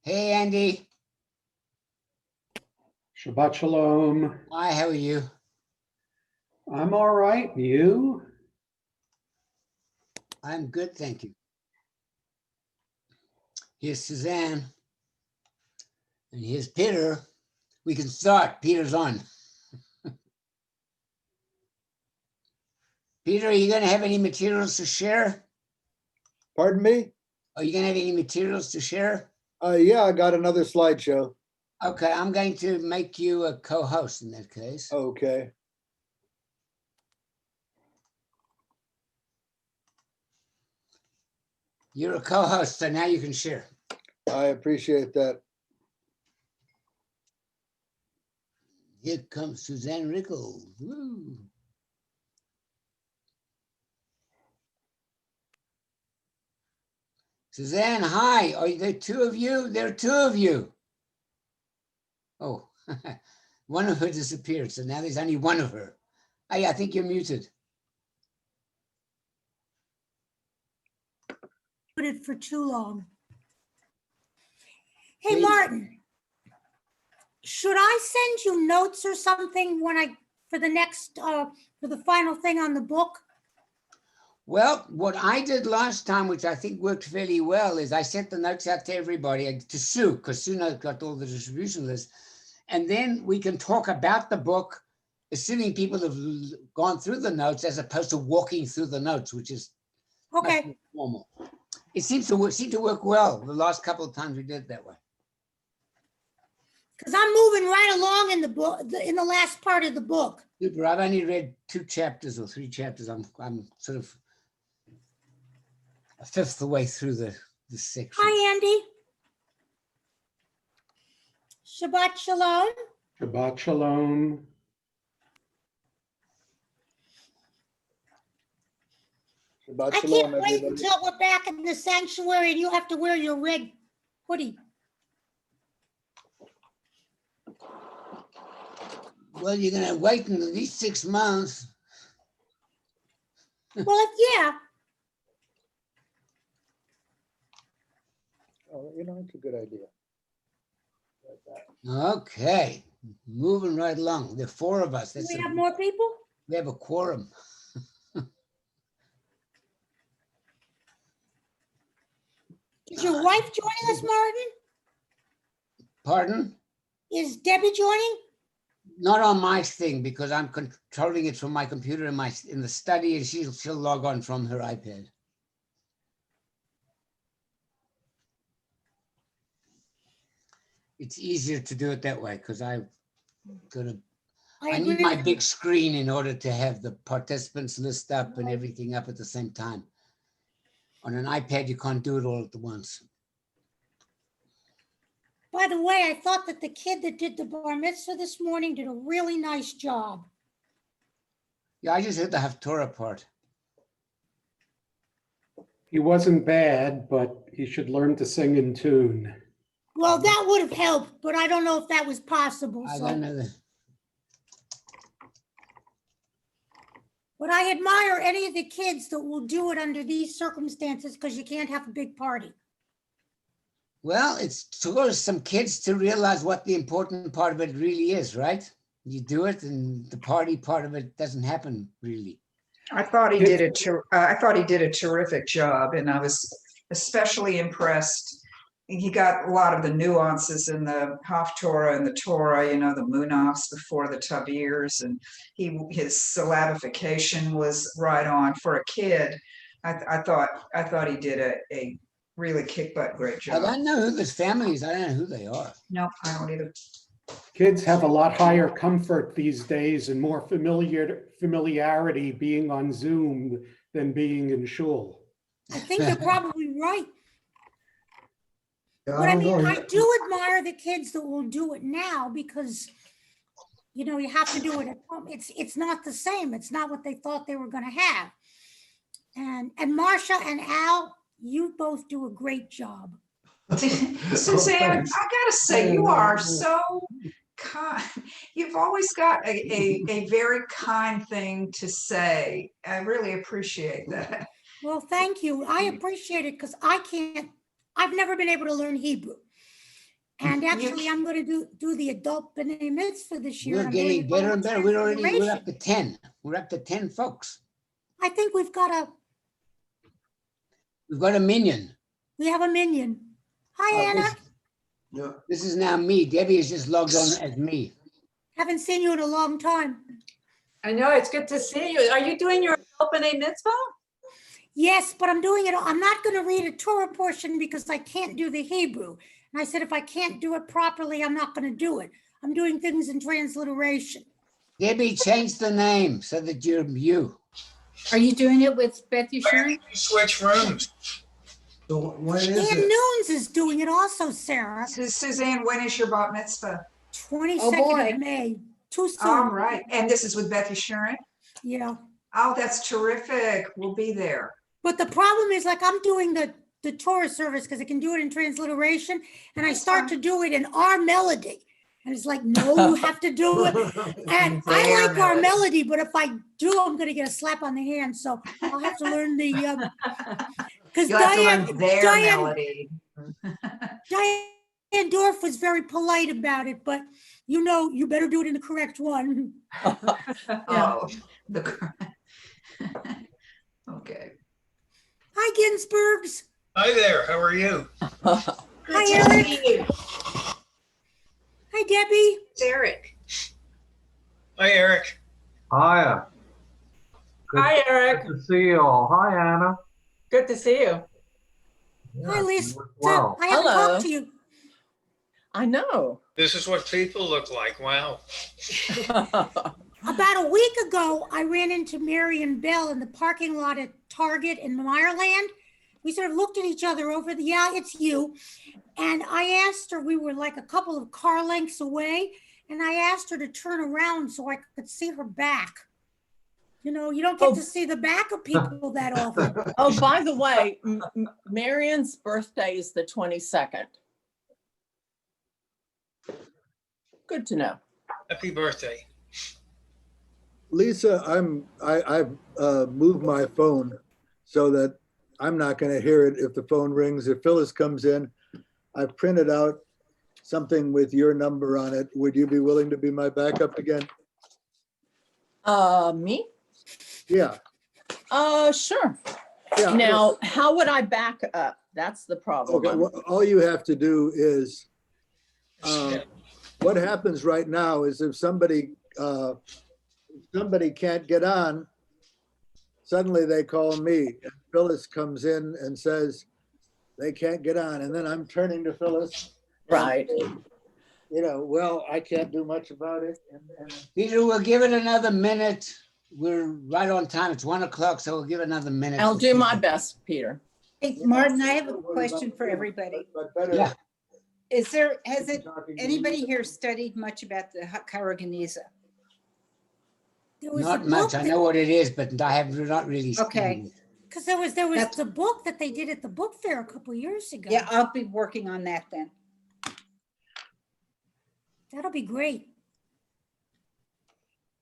Hey, Andy. Shabbat shalom. Hi, how are you? I'm all right. You? I'm good, thank you. Here's Suzanne. And here's Peter. We can start. Peter's on. Peter, are you going to have any materials to share? Pardon me? Are you going to have any materials to share? Yeah, I got another slideshow. Okay, I'm going to make you a co-host in that case. Okay. You're a co-host, so now you can share. I appreciate that. Here comes Suzanne Rickles. Woo. Suzanne, hi. Are there two of you? There are two of you. Oh, one of her disappeared, so now there's only one of her. Hey, I think you're muted. Muted for too long. Hey, Martin, should I send you notes or something when for the final thing on the book? Well, what I did last time, which I think worked fairly well, is I sent the notes out to everybody, to Sue, because Sue got all the distribution lists. And then we can talk about the book, assuming people have gone through the notes as opposed to walking through the notes, which is much more normal. It seemed to work well the last couple of times we did it that way. Because I'm moving right along in the book, in the last part of the book. Super. I've only read 2 chapters or 3 chapters. I'm sort of a fifth of the way through the section. Hi, Andy. Shabbat shalom. Shabbat shalom. Shabbat I shalom, can't wait everybody. until we're back in the sanctuary and you have to wear your red hoodie. Well, you're going to wait at least 6 months. Well, yeah. Oh, you know, it's a good idea. Okay, moving right along. There are 4 of us. Do we have more people? We have a quorum. Is your wife joining us, Martin? Pardon? Is Debbie joining? Not on my thing, because I'm controlling it from my computer in the study, and she'll log on from her iPad. It's easier to do it that way because I need my big screen in order to have the participants list up and everything up at the same time. On an iPad, you can't do it all at once. By the way, I thought that the kid that did the bar mitzvah this morning did a really nice job. Yeah, I just hit the Haftorah part. He wasn't bad, but he should learn to sing in tune. Well, that would have helped, but I don't know if that was possible. I don't know that. But I admire any of the kids that will do it under these circumstances because you can't have a big party. Well, it's towards some kids to realize what the important part of it really is, right? You do it, and the party part of it doesn't happen really. I thought he did a terrific job, and I was especially impressed. He got a lot of the nuances in the Haftorah and the Torah, you know, the munafs before the tavirs, and his syllabification was right on for a kid. I thought he did a really kick butt great job. I don't know who this family is. I don't know who they are. No, I don't either. Kids have a lot higher comfort these days and more familiarity being on Zoom than being in shul. I think you're probably right. But I mean, I do admire the kids that will do it now because, you know, you have to do it at home. It's not the same. It's not what they thought they were going to have. And Marsha and Al, you both do a great job. Suzanne, I gotta say, you are so kind. You've always got a very kind thing to say. I really appreciate that. Well, thank you. I appreciate it because I've never been able to learn Hebrew. And actually, I'm going to do the adult B'nai Mitzvah this year. We're I'm doing getting it better on and better. We're up Transfiguration. to 10. We're up to 10 folks. I think we've got We've got a minion. we have a minion. Hi, Oh, Anna. this is now me. Debbie is just logged on as me. Haven't seen you in a long time. I know, it's good to see you. Are you doing your open a mitzvah? Yes, but I'm doing it. I'm not going to read a Torah portion because I can't do the Hebrew. And I said, if I can't do it properly, I'm not going to do it. I'm doing things in transliteration. Debbie, change the name so that you're you. Are you doing it with Beth Yeshurun? Switch rooms. So when is Ann it? Noons is doing it also, Sarah. Suzanne, when is your bat mitzvah? 22nd boy. of May. Too soon. All right, and this is with Beth Yeshurun? Yeah. Oh, that's terrific. We'll be there. But the problem is, like, I'm doing the Torah service because I can do it in transliteration, and I That's start fine. to do it in our melody. And it's like, no, you have to do it. And I Their like our melody. melody, but if I do, I'm going to get a slap on the hand. So I'll have to learn the, because You'll have to Diane, learn their Diane, melody. Diane Dorf was very polite about it, but you better do it in the correct one. Oh, the. Okay. Hi, Ginsbergs. Hi there, how are you? Hi, Eric. Hi, Debbie. It's Eric. Hi, Eric. Hiya. Good- Hi, Eric. Good to see you all. Hi, Anna. Good to see you. Hi, Yeah, Lisa. you as well. I haven't Hello. talked to you. I know. This is what people look like, wow. About a week ago, I ran into Marion Bell in the parking lot at Target in Meyerland. We sort of looked at each other over yeah, it's you. And I asked her, we were like a couple of car lengths away, and I asked her to turn around so I could see her back. You don't get to see the back of people that often. Oh, by the way, Marion's birthday is the 22nd. Good to know. Happy birthday. Lisa, I've moved my phone so that I'm not going to hear it if the phone rings. If Phyllis comes in, I've printed out something with your number on it. Would you be willing to be my backup again? Me? Yeah. Sure. Yeah. Now, how would I back up? That's the problem. Okay, well, all you have to do is, what happens right now is if somebody can't get on, suddenly they call me and Phyllis comes in and says they can't get on. And then I'm turning to Phyllis. Right. Well, I can't do much about it. And Peter, we'll give it another minute. We're right on time. It's 1 o'clock, so we'll give it another minute. I'll do my best, Peter. Hey, Martin, I have a question for everybody. But better. Yeah. Has talking to anybody you. here studied much about the Karaganiza? There was Not a much. book I know what it is, but I have not really. Okay. studied it. because there was That's- the book that they did at the book fair a couple years ago. Yeah, I'll be working on that then. That'll be great.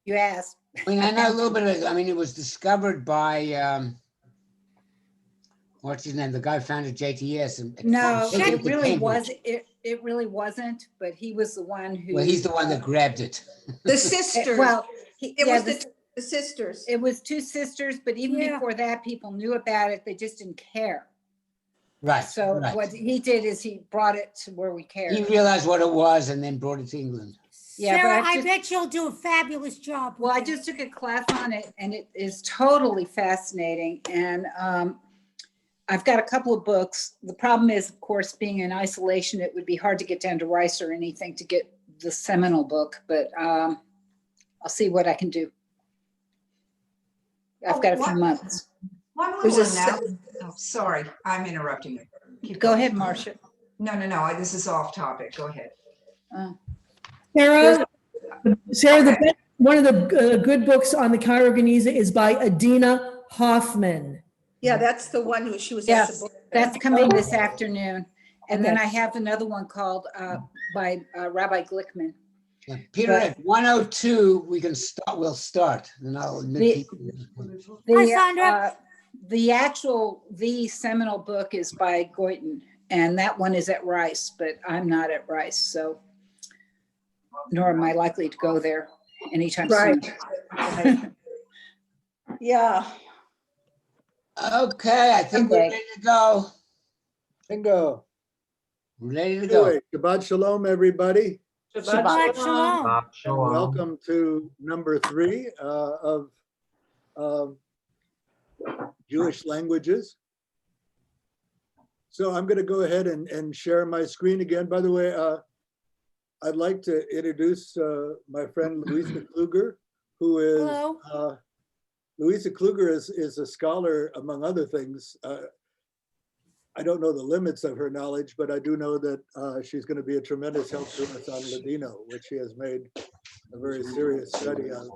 You asked. I mean, I know a little bit of, it was discovered by, what's his name? The guy who founded JTS. No, They did it the really Cambridge. was. It really wasn't, but he was the one who. Well, he's the one that grabbed it. The sisters. Well, It was the sisters. it was two sisters, but even Yeah. before that, people knew about it. They just didn't care. Right. So right. what he did is he brought it to where we cared. He realized what it was and then brought it to England. Yeah, but Sarah, I've I just- bet you'll do a fabulous job. with Well, I that. just took a class on it and it is totally fascinating. And I've got a couple of books. The problem is, of course, being in isolation, it would be hard to get down to Rice or anything to get the seminal book, but I'll see what I can do. I've got a few months. One There's little a announcement. Oh, sorry, I'm interrupting you. Keep Go going. ahead, Marcia. No, this is off topic. Go ahead. Sarah, Okay. one of the good books on the Karaganiza is by Adina Hoffman. Yeah, that's the one who she was at the Yes, book. that's coming this afternoon. And then Okay. I have another one called by Rabbi Glickman. Yeah, Peter, But- at 1:02, we'll start. And I'll admit The- people. Hi, Sandra. The seminal book is by Goyton. And that one is at Rice, but I'm not at Rice, so nor am I likely to go there anytime soon. Right. Yeah. Okay, I think we're Okay. ready to go. Bingo. We're ready to go. Anyway, Shabbat Shalom, everybody. Shabbat shalom. Shabbat And shalom. welcome to number 3 of Jewish languages. So I'm going to go ahead and share my screen again. By the way, I'd like to introduce my friend Louisa Kluger, who is Hello. Louisa Kluger is a scholar, among other things. I don't know the limits of her knowledge, but I do know that she's going to be a tremendous help to us on Ladino, which she has made a very serious study of.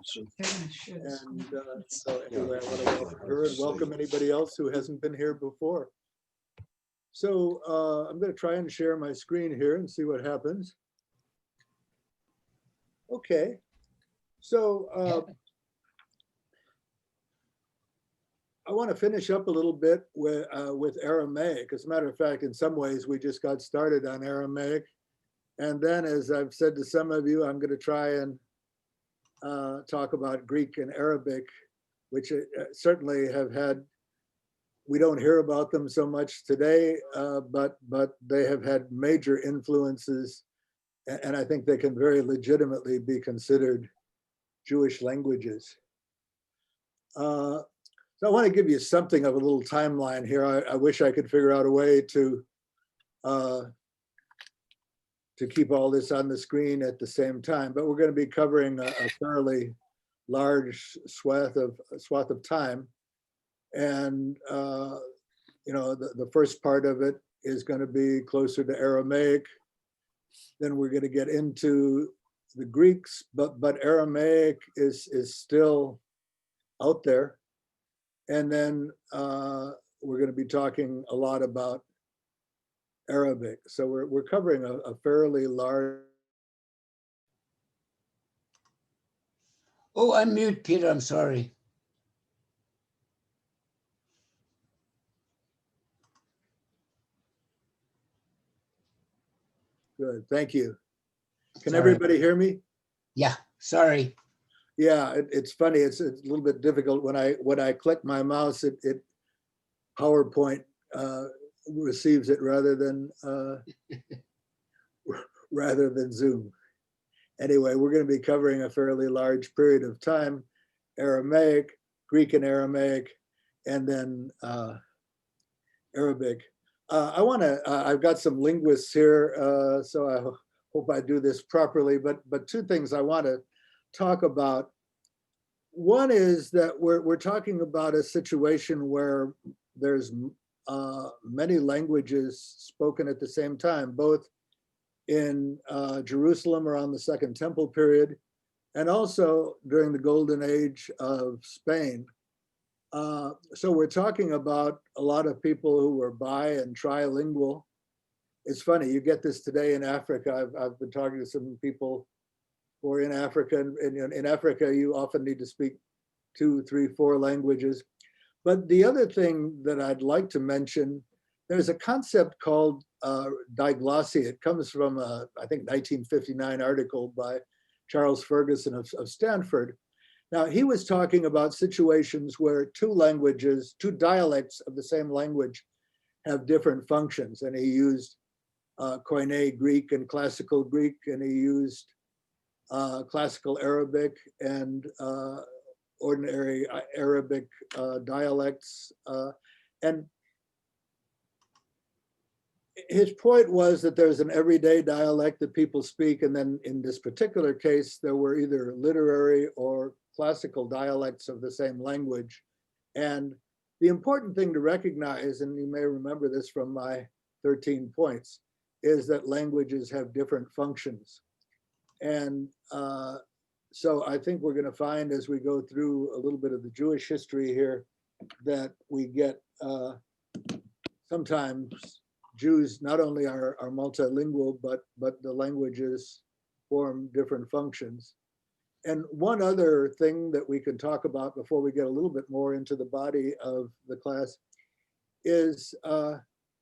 And so anyway, I want to welcome her and welcome anybody else who hasn't been here before. So I'm going to try and share my screen here and see what happens. Okay, so I want to finish up a little bit with Aramaic. As a matter of fact, in some ways, we just got started on Aramaic. And then, as I've said to some of you, I'm going to try and talk about Greek and Arabic, which certainly have had, we don't hear about them so much today, but they have had major influences. And I think they can very legitimately be considered Jewish languages. So I want to give you something of a little timeline here. I wish I could figure out a way to keep all this on the screen at the same time, but we're going to be covering a fairly large swath of time. And you know, the first part of it is going to be closer to Aramaic. Then we're going to get into the Greeks, but Aramaic is still out there. And then we're going to be talking a lot about Arabic. So we're covering a fairly large. Oh, unmute, Peter, I'm sorry. Good, thank you. Can Sorry. everybody hear me? Yeah, sorry. Yeah, it's funny. It's a little bit difficult when I click my mouse. It PowerPoint receives it rather than Zoom. Anyway, we're going to be covering a fairly large period of time: Aramaic, Greek and Aramaic, and then Arabic. I've got some linguists here, so I hope I do this properly. But two things I want to talk about. One is that we're talking about a situation where there's many languages spoken at the same time, both in Jerusalem around the Second Temple period, and also during the Golden Age of Spain. So we're talking about a lot of people who were bi and trilingual. It's funny, you get this today in Africa. I've been talking to some people who are in Africa, and in Africa, you often need to speak 2, 3, 4 languages. But the other thing that I'd like to mention, there's a concept called diglossia. It comes from a, I think, 1959 article by Charles Ferguson of Stanford. Now, he was talking about situations where two dialects of the same language have different functions. And he used Koine Greek and Classical Greek, and he used Classical Arabic and ordinary Arabic dialects. And his point was that there's an everyday dialect that people speak, and then in this particular case, there were either literary or classical dialects of the same language. And the important thing to recognize, and you may remember this from my 13 points, is that languages have different functions. And so I think we're going to find, as we go through a little bit of the Jewish history here, that we get sometimes Jews not only are multilingual, but the languages form different functions. And one other thing that we can talk about before we get a little bit more into the body of the class is,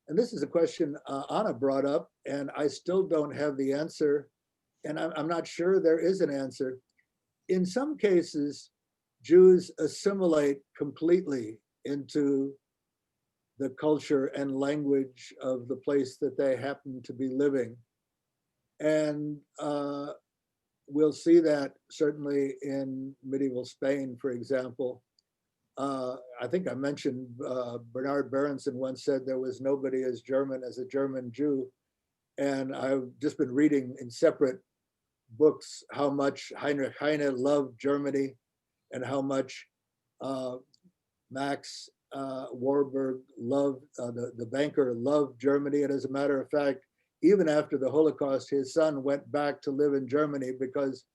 and this is a question Anna brought up, and I still don't have the answer, and I'm not sure there is an answer. In some cases, Jews assimilate completely into the culture and language of the place that they happen to be living. And we'll see that certainly in medieval Spain, for example. I think I mentioned Bernard Berenson once said there was nobody as German as a German Jew. And I've just been reading in separate books how much Heinrich Heine loved Germany and how much Max Warburg loved, the banker loved Germany. And as a matter of fact, even after the Holocaust, his son went back to live in Germany because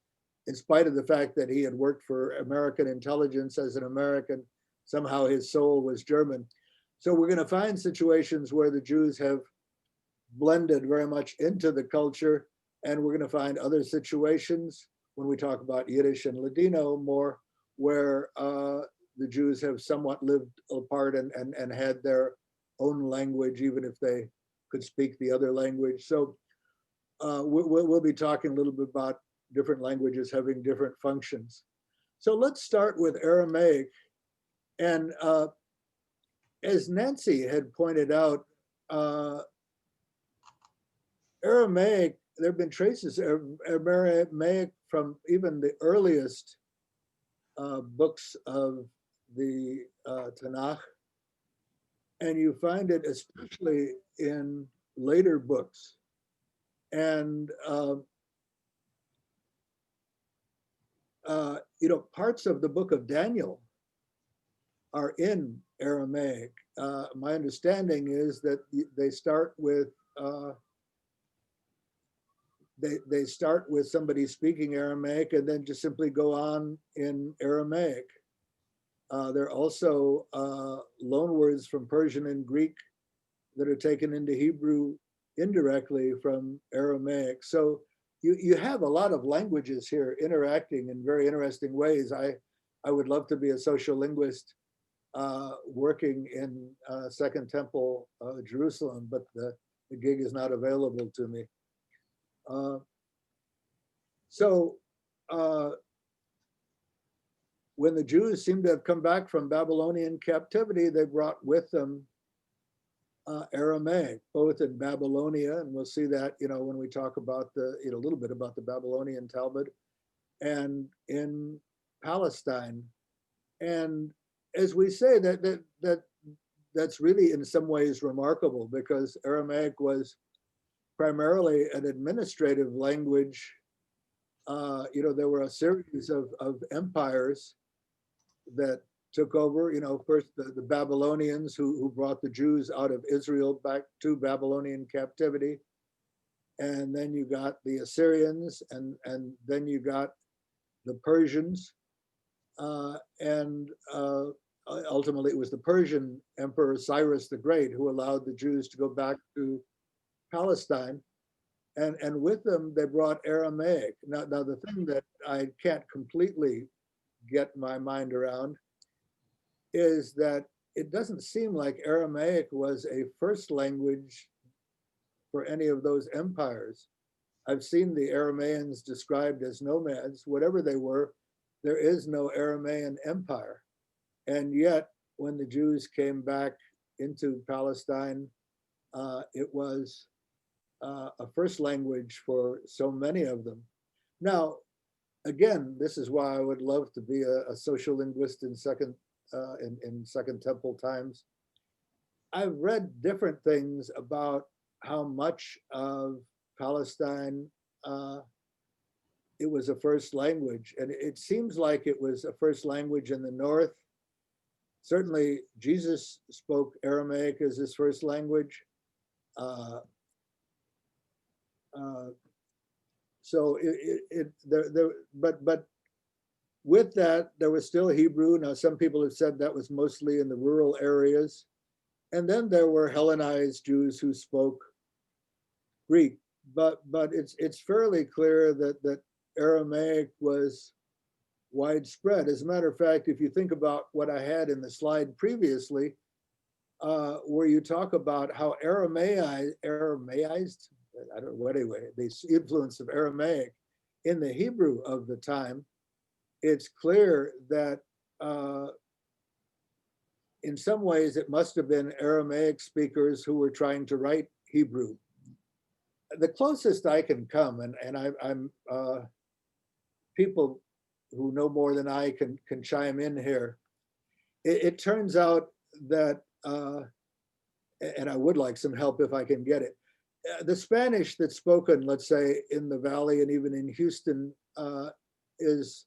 in spite of the fact that he had worked for American intelligence as an American, somehow his soul was German. So we're going to find situations where the Jews have blended very much into the culture. And we're going to find other situations when we talk about Yiddish and Ladino more, where the Jews have somewhat lived apart and had their own language, even if they could speak the other language. So we'll be talking a little bit about different languages having different functions. So let's start with Aramaic. And as Nancy had pointed out, Aramaic, there have been traces of Aramaic from even the earliest books of the Tanakh. And you find it especially in later books. And, parts of the book of Daniel are in Aramaic. My understanding is that they start with they start with somebody speaking Aramaic and then just simply go on in Aramaic. There are also loanwords from Persian and Greek that are taken into Hebrew indirectly from Aramaic. So you have a lot of languages here interacting in very interesting ways. I would love to be a social linguist working in Second Temple, Jerusalem, but the gig is not available to me. When the Jews seem to have come back from Babylonian captivity, they brought with them Aramaic, both in Babylonia, and we'll see that, when we talk about a little bit about the Babylonian Talmud, and in Palestine. And as we say, that's really in some ways remarkable, because Aramaic was primarily an administrative language. There were a series of empires that took over, first the Babylonians who brought the Jews out of Israel back to Babylonian captivity. And then you got the Assyrians, and then you got the Persians. And ultimately it was the Persian Emperor Cyrus the Great who allowed the Jews to go back to Palestine. And with them, they brought Aramaic. Now the thing that I can't completely get my mind around is that it doesn't seem like Aramaic was a first language for any of those empires. I've seen the Aramaeans described as nomads. Whatever they were, there is no Aramaean empire. And yet, when the Jews came back into Palestine, it was a first language for so many of them. Now, again, this is why I would love to be a social linguist in Second Temple times. I've read different things about how much of Palestine it was a first language, and it seems like it was a first language in the north. Certainly, Jesus spoke Aramaic as his first language. But with that, there was still Hebrew. Now, some people have said that was mostly in the rural areas. And then there were Hellenized Jews who spoke Greek. But it's fairly clear that Aramaic was widespread. As a matter of fact, if you think about what I had in the slide previously, where you talk about how Aramaized, I don't know, anyway, the influence of Aramaic in the Hebrew of the time, it's clear that in some ways it must have been Aramaic speakers who were trying to write Hebrew. The closest I can come, and I'm people who know more than I can chime in here. It turns out that, and I would like some help if I can get it. The Spanish that's spoken, let's say, in the Valley and even in Houston, is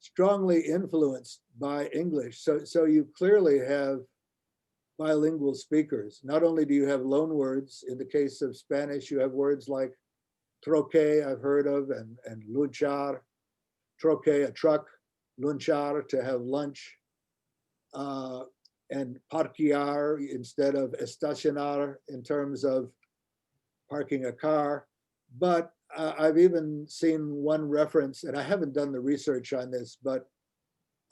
strongly influenced by English. So you clearly have bilingual speakers. Not only do you have loan words, in the case of Spanish, you have words like troque, I've heard of, and lunchar, troque, a truck, lunchar, to have lunch, and parquear instead of estacionar in terms of parking a car. But I've even seen one reference, and I haven't done the research on this, but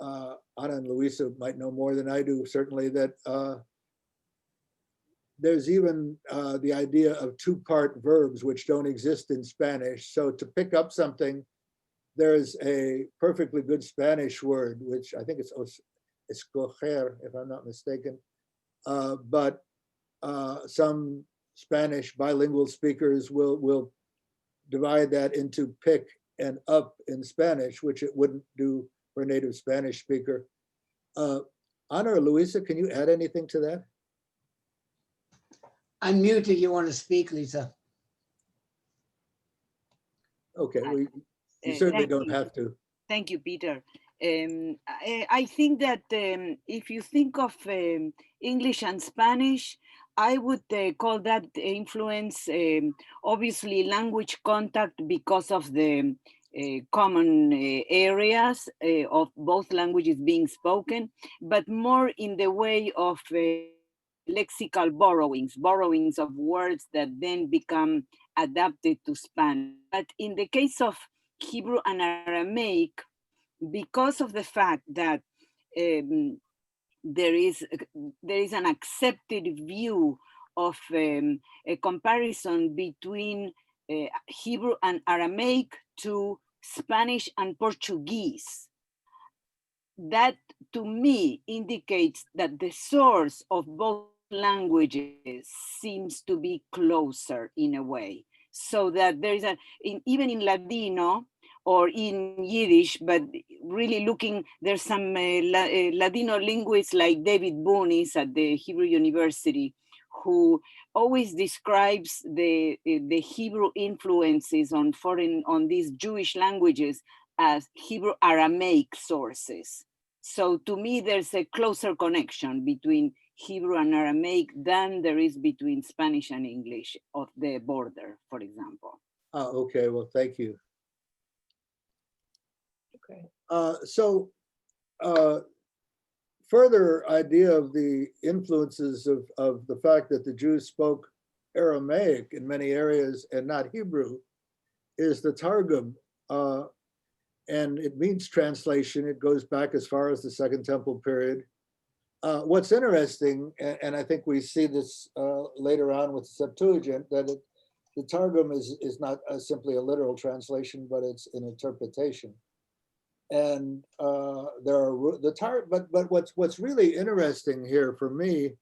Ana and Luisa might know more than I do, certainly, that there's even the idea of two-part verbs which don't exist in Spanish. So to pick up something, there's a perfectly good Spanish word, which I think it's escoger, if I'm not mistaken. But some Spanish bilingual speakers will divide that into pick and up in Spanish, which it wouldn't do for a native Spanish speaker. Ana or Luisa, can you add anything to that? Unmute if you want to speak, Lisa. Okay, you certainly don't have to. Thank you, Peter. I think that if you think of English and Spanish, I would call that influence obviously language contact because of the common areas of both languages being spoken, but more in the way of lexical borrowings of words that then become adapted to Spanish. But in the case of Hebrew and Aramaic, because of the fact that there is an accepted view of a comparison between Hebrew and Aramaic to Spanish and Portuguese, that to me indicates that the source of both languages seems to be closer in a way, so that there is even in Ladino or in Yiddish, but really looking, there's some Ladino linguists like David Bonis at the Hebrew University, who always describes the Hebrew influences on these Jewish languages as Hebrew Aramaic sources. So to me, there's a closer connection between Hebrew and Aramaic than there is between Spanish and English of the border, for example. Oh, okay, well, thank you. Okay. Further idea of the influences of the fact that the Jews spoke Aramaic in many areas and not Hebrew is the Targum. And it means translation. It goes back as far as the Second Temple period. What's interesting, and I think we see this later on with the Septuagint, that the Targum is not simply a literal translation, but it's an interpretation. And there are but what's really interesting here for me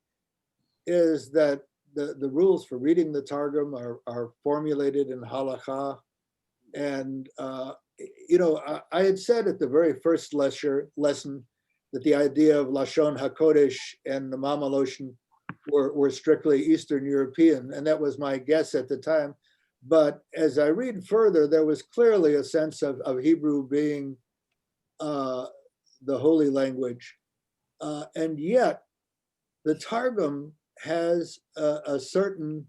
is that the rules for reading the Targum are formulated in halakha. And you know, I had said at the very first lesson that the idea of Lashon HaKodesh and the Mamaloshon were strictly Eastern European, and that was my guess at the time. But as I read further, there was clearly a sense of Hebrew being the holy language. And yet the Targum has a certain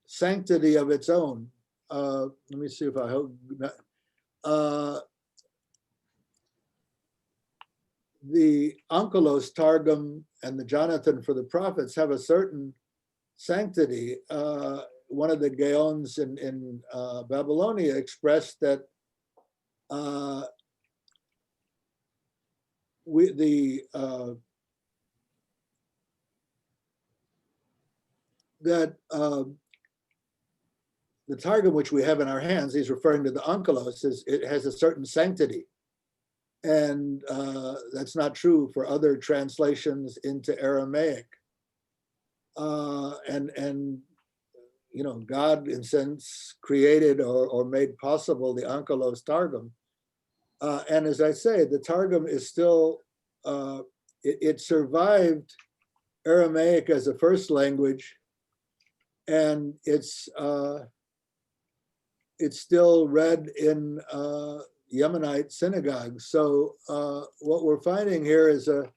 sanctity of its own. Let me see if I hope. The Onkelos Targum and the Jonathan for the Prophets have a certain sanctity. One of the Gaons in Babylonia expressed that the that the Targum, which we have in our hands, he's referring to the Onkelos, it has a certain sanctity. And that's not true for other translations into Aramaic. And you know, God, in a sense, created or made possible the Onkelos Targum. And as I say, the Targum is still, it survived Aramaic as a first language, and it's still read in Yemenite synagogues. So what we're finding here is a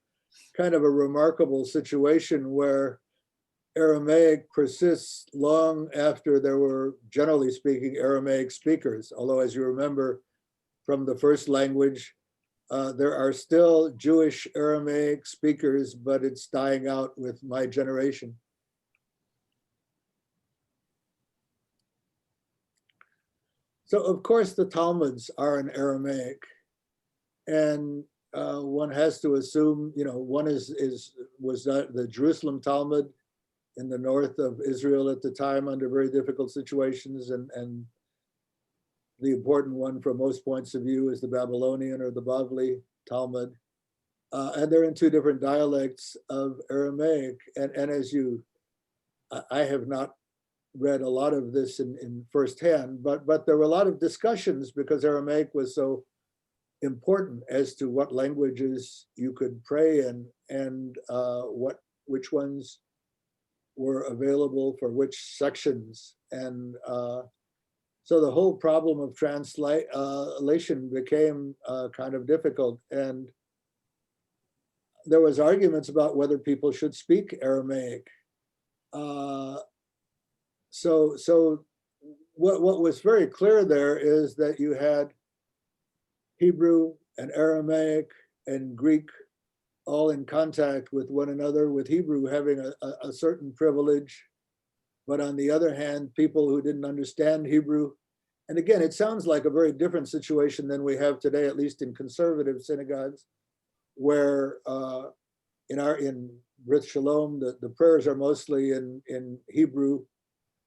kind of a remarkable situation where Aramaic persists long after there were, generally speaking, Aramaic speakers. Although, as you remember from the first language, there are still Jewish Aramaic speakers, but it's dying out with my generation. So, of course, the Talmuds are in Aramaic, and one has to assume, you know, one was the Jerusalem Talmud in the north of Israel at the time under very difficult situations, and the important one from most points of view is the Babylonian or the Bavli Talmud, and they're in two different dialects of Aramaic. And as I have not read a lot of this in firsthand, but there were a lot of discussions because Aramaic was so important as to what languages you could pray in and which ones were available for which sections. And so the whole problem of translation became kind of difficult. And there was arguments about whether people should speak Aramaic. So what was very clear there is that you had Hebrew and Aramaic and Greek all in contact with one another, with Hebrew having a certain privilege. But on the other hand, people who didn't understand Hebrew, and again, it sounds like a very different situation than we have today, at least in conservative synagogues, where in Brit Shalom, the prayers are mostly in Hebrew,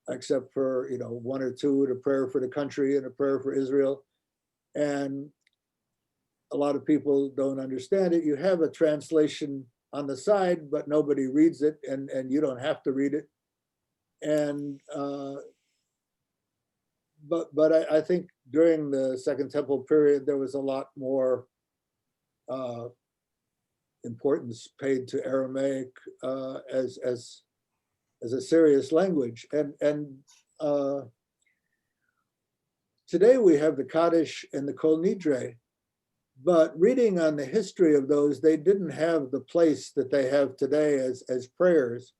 except for, you know, one or two, a prayer for the country and a prayer for Israel. And a lot of people don't understand it. You have a translation on the side, but nobody reads it, and you don't have to read it. And but I think during the Second Temple period, there was a lot more importance paid to Aramaic as a serious language. And today we have the Kaddish and the Kol Nidre, but reading on the history of those, they didn't have the place that they have today as prayers.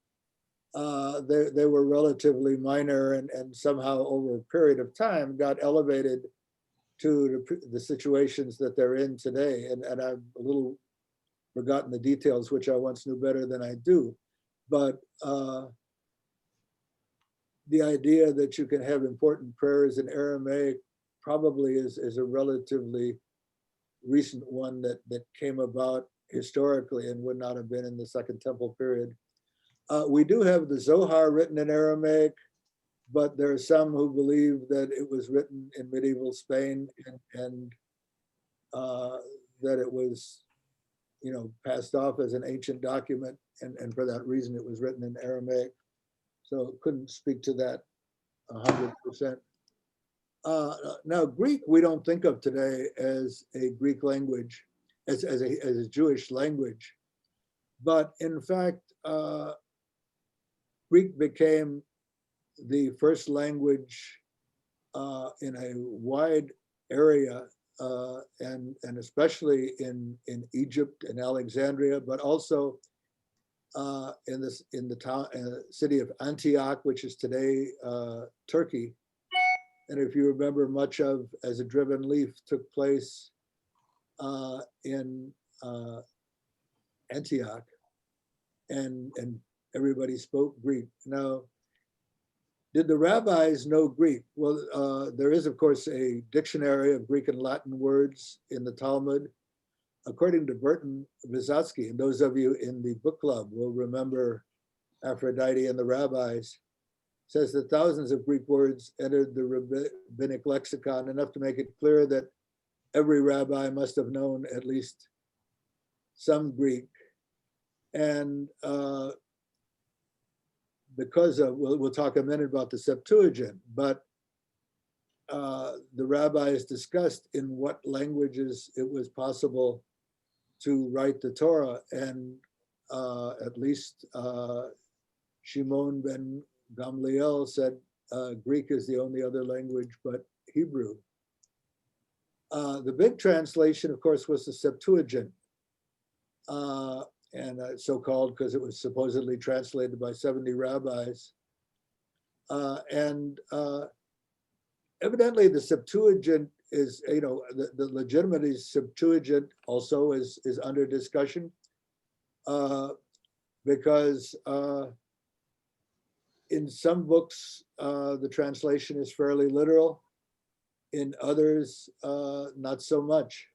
They were relatively minor, and somehow over a period of time got elevated to the situations that they're in today. And I've a little forgotten the details, which I once knew better than I do. But the idea that you can have important prayers in Aramaic probably is a relatively recent one that came about historically and would not have been in the Second Temple period. We do have the Zohar written in Aramaic, but there are some who believe that it was written in medieval Spain and that it was, you know, passed off as an ancient document, and for that reason it was written in Aramaic. So couldn't speak to that 100%. Now, Greek we don't think of today as a Greek language, as a Jewish language, but in fact, Greek became the first language in a wide area, and especially in Egypt and Alexandria, but also in the town, city of Antioch, which is today Turkey. And if you remember, much of As a Driven Leaf took place in Antioch, and everybody spoke Greek. Now, did the rabbis know Greek? Well, there is, of course, a dictionary of Greek and Latin words in the Talmud. According to Burton Vysotsky, and those of you in the book club will remember Aphrodite and the Rabbis, says that thousands of Greek words entered the rabbinic lexicon, enough to make it clear that every rabbi must have known at least some Greek. And because of, we'll talk a minute about the Septuagint, but the rabbis discussed in what languages it was possible to write the Torah, and at least Shimon ben Gamliel said Greek is the only other language but Hebrew. The big translation, of course, was the Septuagint, and so called because it was supposedly translated by 70 rabbis. Evidently the Septuagint is, the legitimate Septuagint also is under discussion because in some books, the translation is fairly literal. In others, not so much.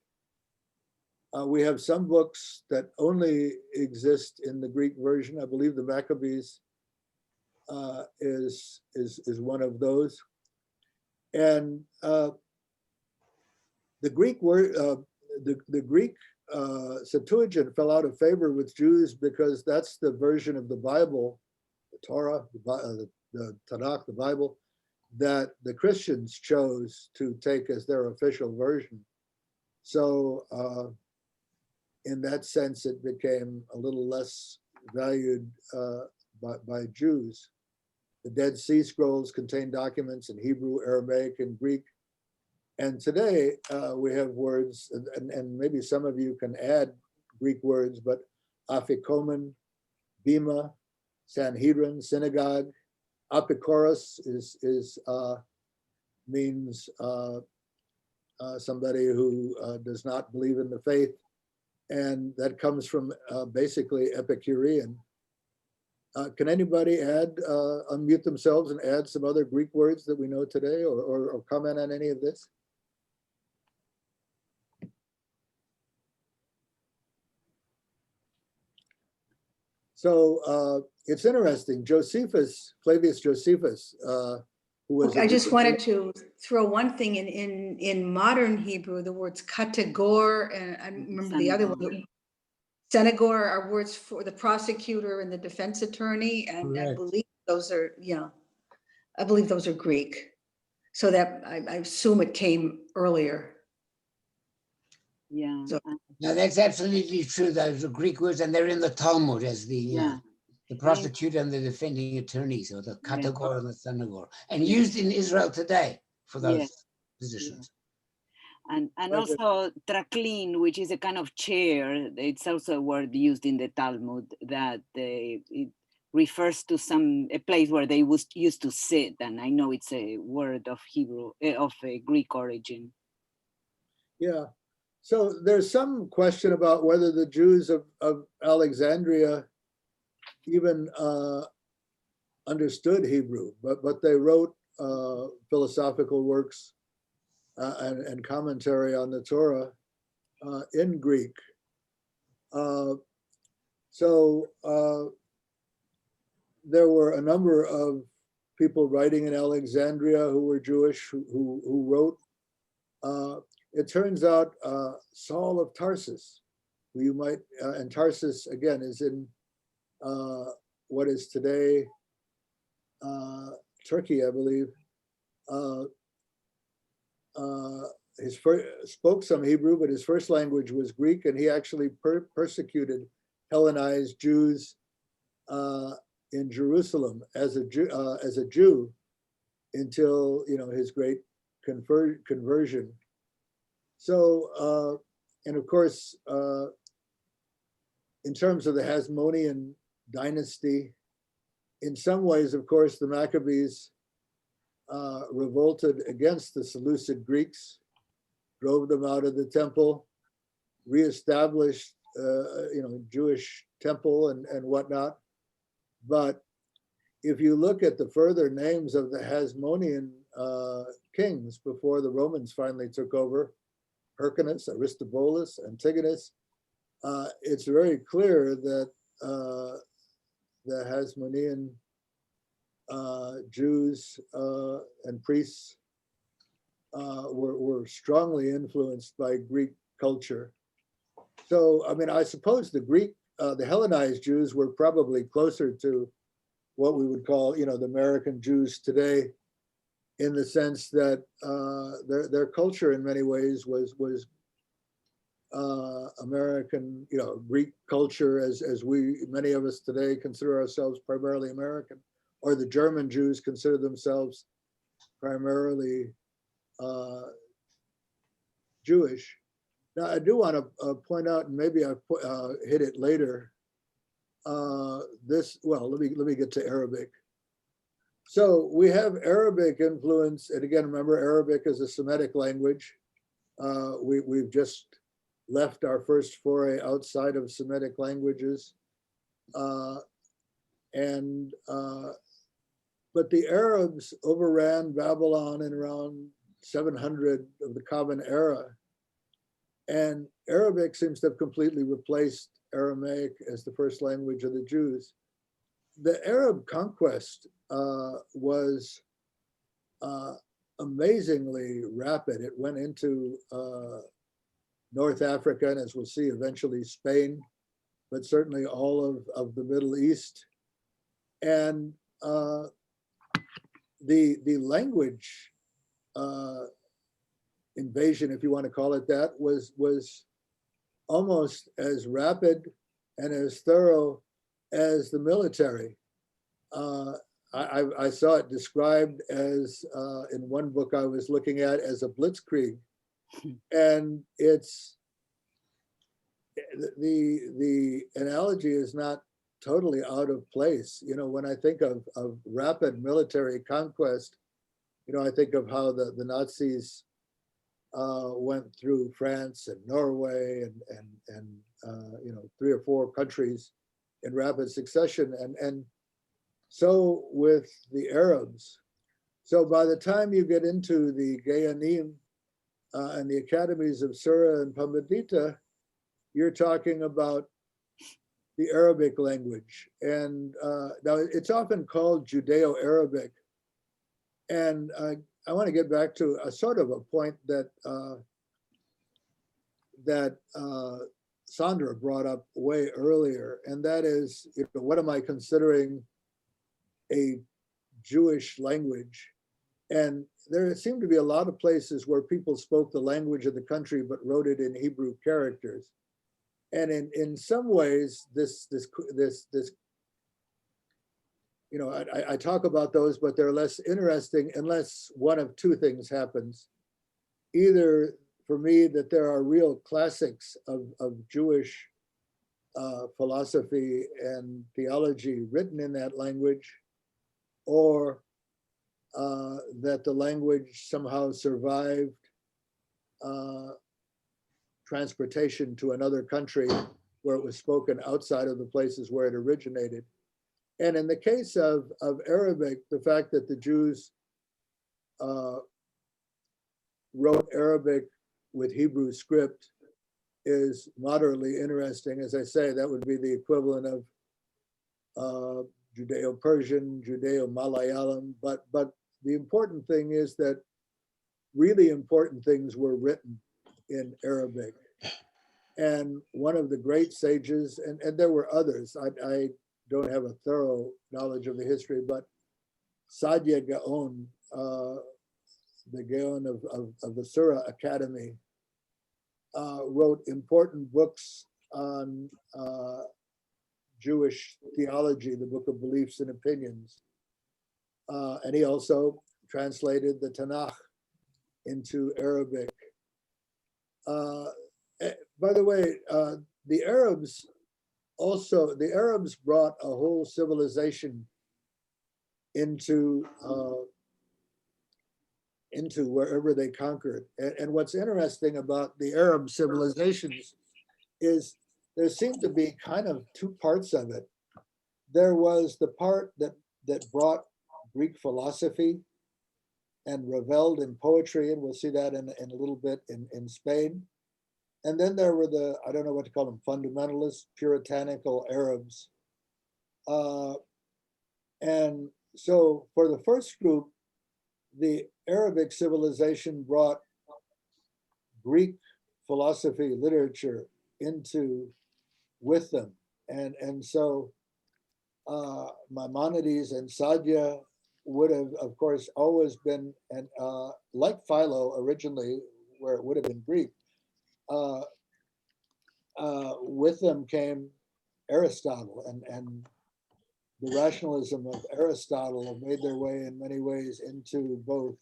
We have some books that only exist in the Greek version. I believe the Maccabees is one of those. And the Greek word, the Greek Septuagint fell out of favor with Jews because that's the version of the Bible, the Torah, the Tanakh, the Bible, that the Christians chose to take as their official version. So in that sense, it became a little less valued by Jews. The Dead Sea Scrolls contain documents in Hebrew, Aramaic, and Greek. And today we have words, and maybe some of you can add Greek words, but afikomen, bima, Sanhedrin, synagogue. Apikoros means somebody who does not believe in the faith. And that comes from basically Epicurean. Can anybody unmute themselves and add some other Greek words that we know today, or comment on any of this? So it's interesting. Flavius Josephus, who was— I just wanted to throw one thing in modern Hebrew, the words kategor, and I remember the other one, senegor, are words for the prosecutor and the defense attorney, and Correct. I believe those are, I believe those are Greek. So that I assume it came earlier. Yeah. So, No, that's absolutely true. Those are Greek words, and they're in the Talmud as the prosecutor and the defending attorneys, or the kategor and the senegor, and used in Israel today for those positions. And also traklin, which is a kind of chair. It's also a word used in the Talmud that it refers to a place where they used to sit. And I know it's a word of Greek origin. Yeah. So there's some question about whether the Jews of Alexandria even understood Hebrew, but they wrote philosophical works and commentary on the Torah in Greek. So there were a number of people writing in Alexandria who were Jewish who wrote. It turns out Saul of Tarsus, who you might, and Tarsus again is in what is today Turkey, I believe. Spoke some Hebrew, but his first language was Greek, and he actually persecuted Hellenized Jews in Jerusalem as a Jew until his great conversion. So, and of course, in terms of the Hasmonean dynasty, in some ways, of course, the Maccabees revolted against the Seleucid Greeks, drove them out of the temple, reestablished, Jewish temple and whatnot. But if you look at the further names of the Hasmonean kings before the Romans finally took over, Hyrcanus, Aristobulus, Antigonus, it's very clear that the Hasmonean Jews and priests were strongly influenced by Greek culture. So, I mean, I suppose the Hellenized Jews were probably closer to what we would call, the American Jews today, in the sense that their culture in many ways was American, Greek culture, as many of us today consider ourselves primarily American, or the German Jews consider themselves primarily Jewish. Now, I do want to point out, and maybe I hit it later. Let me get to Arabic. So we have Arabic influence, and again, remember, Arabic is a Semitic language. We've just left our first foray outside of Semitic languages, but the Arabs overran Babylon in around 700 of the Common Era, and Arabic seems to have completely replaced Aramaic as the first language of the Jews. The Arab conquest was amazingly rapid. It went into North Africa, and as we'll see, eventually Spain, but certainly all of the Middle East. And the language invasion, if you want to call it that, was almost as rapid and as thorough as the military. I saw it described as, in one book I was looking at, as a blitzkrieg. And it's, the analogy is not totally out of place. When I think of rapid military conquest, I think of how the Nazis went through France and Norway and 3 or 4 countries in rapid succession, and so with the Arabs. So by the time you get into the Geyanim and the academies of Surah and Pamedita, you're talking about the Arabic language. And now it's often called Judeo-Arabic. And I want to get back to a sort of a point that Sandra brought up way earlier, and that is, what am I considering a Jewish language? And there seem to be a lot of places where people spoke the language of the country but wrote it in Hebrew characters. And in some ways, I talk about those, but they're less interesting unless one of 2 things happens. Either, for me, that there are real classics of Jewish philosophy and theology written in that language, or that the language somehow survived transportation to another country where it was spoken outside of the places where it originated. And in the case of Arabic, the fact that the Jews wrote Arabic with Hebrew script is moderately interesting. As I say, that would be the equivalent of Judeo-Persian, Judeo-Malayalam. But the important thing is that really important things were written in Arabic. And one of the great sages, and there were others, I don't have a thorough knowledge of the history, but Sadia Gaon, the Gaon of the Surah Academy, wrote important books on Jewish theology, the Book of Beliefs and Opinions. And he also translated the Tanakh into Arabic. By the way, the Arabs brought a whole civilization into wherever they conquered. And what's interesting about the Arab civilizations is there seemed to be kind of 2 parts of it. There was the part that brought Greek philosophy and reveled in poetry, and we'll see that in a little bit in Spain. And then there were the, I don't know what to call them, fundamentalist, puritanical Arabs. And So for the first group, the Arabic civilization brought Greek philosophy, literature into with them. And so Maimonides and Sadya would have, of course, always been, and like Philo originally, where it would have been Greek, with them came Aristotle, and the rationalism of Aristotle have made their way in many ways into both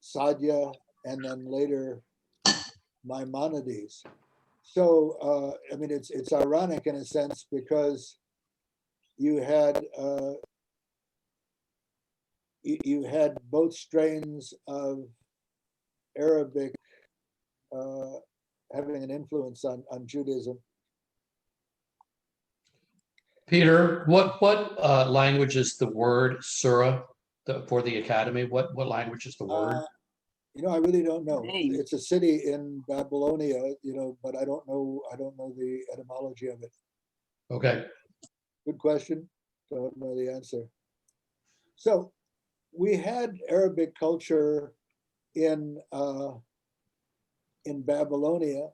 Sadya and then later Maimonides. So, I mean, it's ironic in a sense because you had you had both strains of Arabic having an influence on Judaism. Peter, what language is the word surah for the academy? What language is the word? You know, I really don't know. Name. It's a city in Babylonia, you know, but I don't know the etymology of it. Okay. Good question. Don't know the answer. So we had Arabic culture in Babylonia,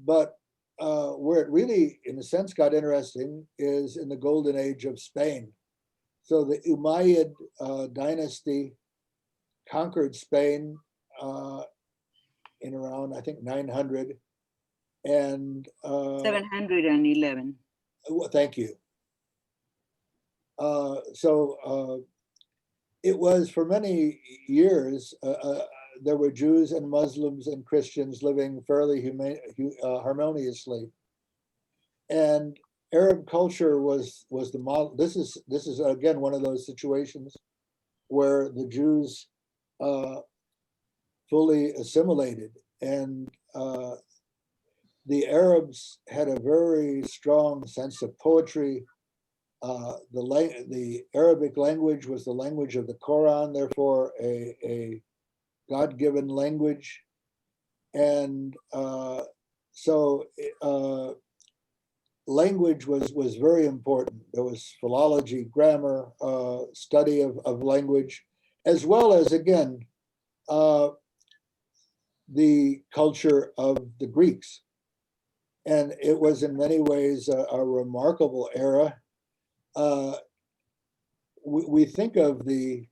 but where it really, in a sense, got interesting is in the golden age of Spain. So the Umayyad dynasty conquered Spain in around, I think, 900. And 711. Thank you. So it was for many years, there were Jews and Muslims and Christians living fairly harmoniously. And Arab culture was the model. This is again one of those situations where the Jews fully assimilated, and the Arabs had a very strong sense of poetry. The Arabic language was the language of the Quran, therefore a God-given language, and so language was very important. There was philology, grammar, study of language, as well as, again, the culture of the Greeks. And it was in many ways a remarkable era. We think of the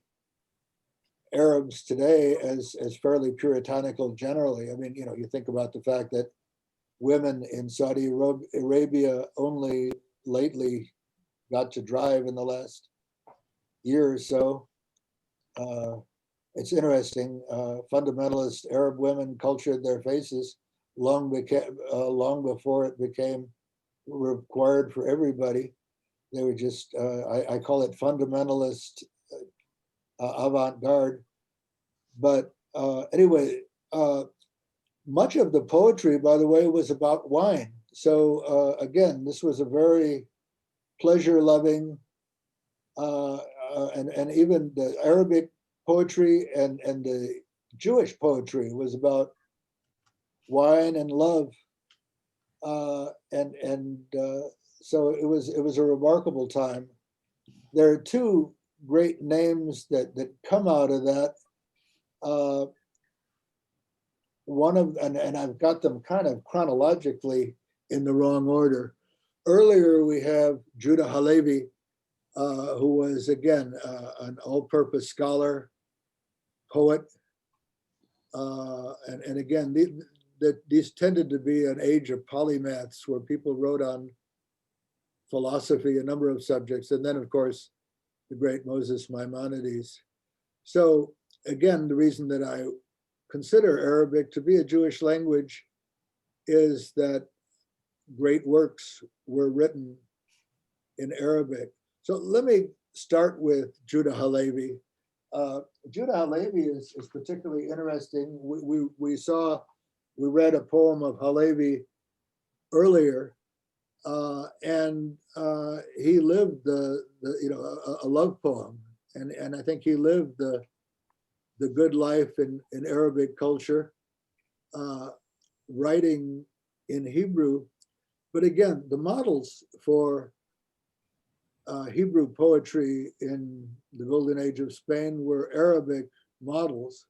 Arabs today as fairly puritanical generally. I mean, you know, you think about the fact that women in Saudi Arabia only lately got to drive in the last year or so. It's interesting. Fundamentalist Arab women cultured their faces long before it became required for everybody. They were just, I call it fundamentalist avant-garde. But anyway, much of the poetry, by the way, was about wine. So again, this was a very pleasure-loving, and even the Arabic poetry and the Jewish poetry was about wine and love, so it was a remarkable time. There are two great names that come out of that. One of, and I've got them kind of chronologically in the wrong order. Earlier, we have Judah Halevi, who was, again, an all-purpose scholar, poet. And again, these tended to be an age of polymaths where people wrote on philosophy, a number of subjects, and then, of course, the great Moses Maimonides. So again, the reason that I consider Arabic to be a Jewish language is that great works were written in Arabic. So let me start with Judah Halevi. Judah Halevi is particularly interesting. We read a poem of Halevi earlier, and he lived a love poem, and I think he lived the good life in Arabic culture, writing in Hebrew. But again, the models for Hebrew poetry in the Golden Age of Spain were Arabic models,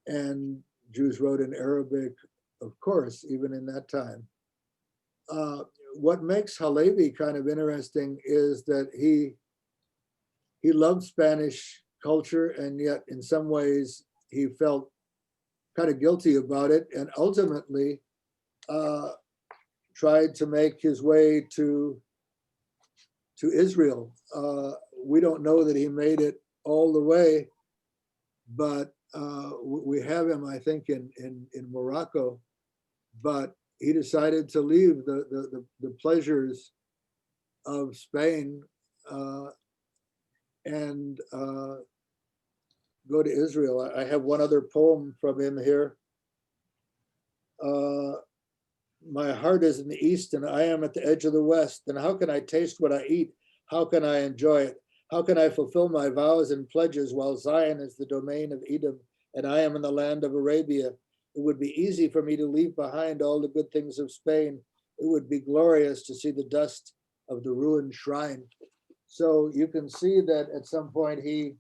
and Jews wrote in Arabic, of course, even in that time. What makes Halevi kind of interesting is that he loved Spanish culture, and yet in some ways he felt kind of guilty about it, and ultimately tried to make his way to Israel. We don't know that he made it all the way, but we have him, I think, in Morocco. But he decided to leave the pleasures of Spain and go to Israel. I have one other poem from him here. My heart is in the east and I am at the edge of the west. And how can I taste what I eat? How can I enjoy it? How can I fulfill my vows and pledges while Zion is the domain of Edom and I am in the land of Arabia? It would be easy for me to leave behind all the good things of Spain. It would be glorious to see the dust of the ruined shrine. So you can see that at some point he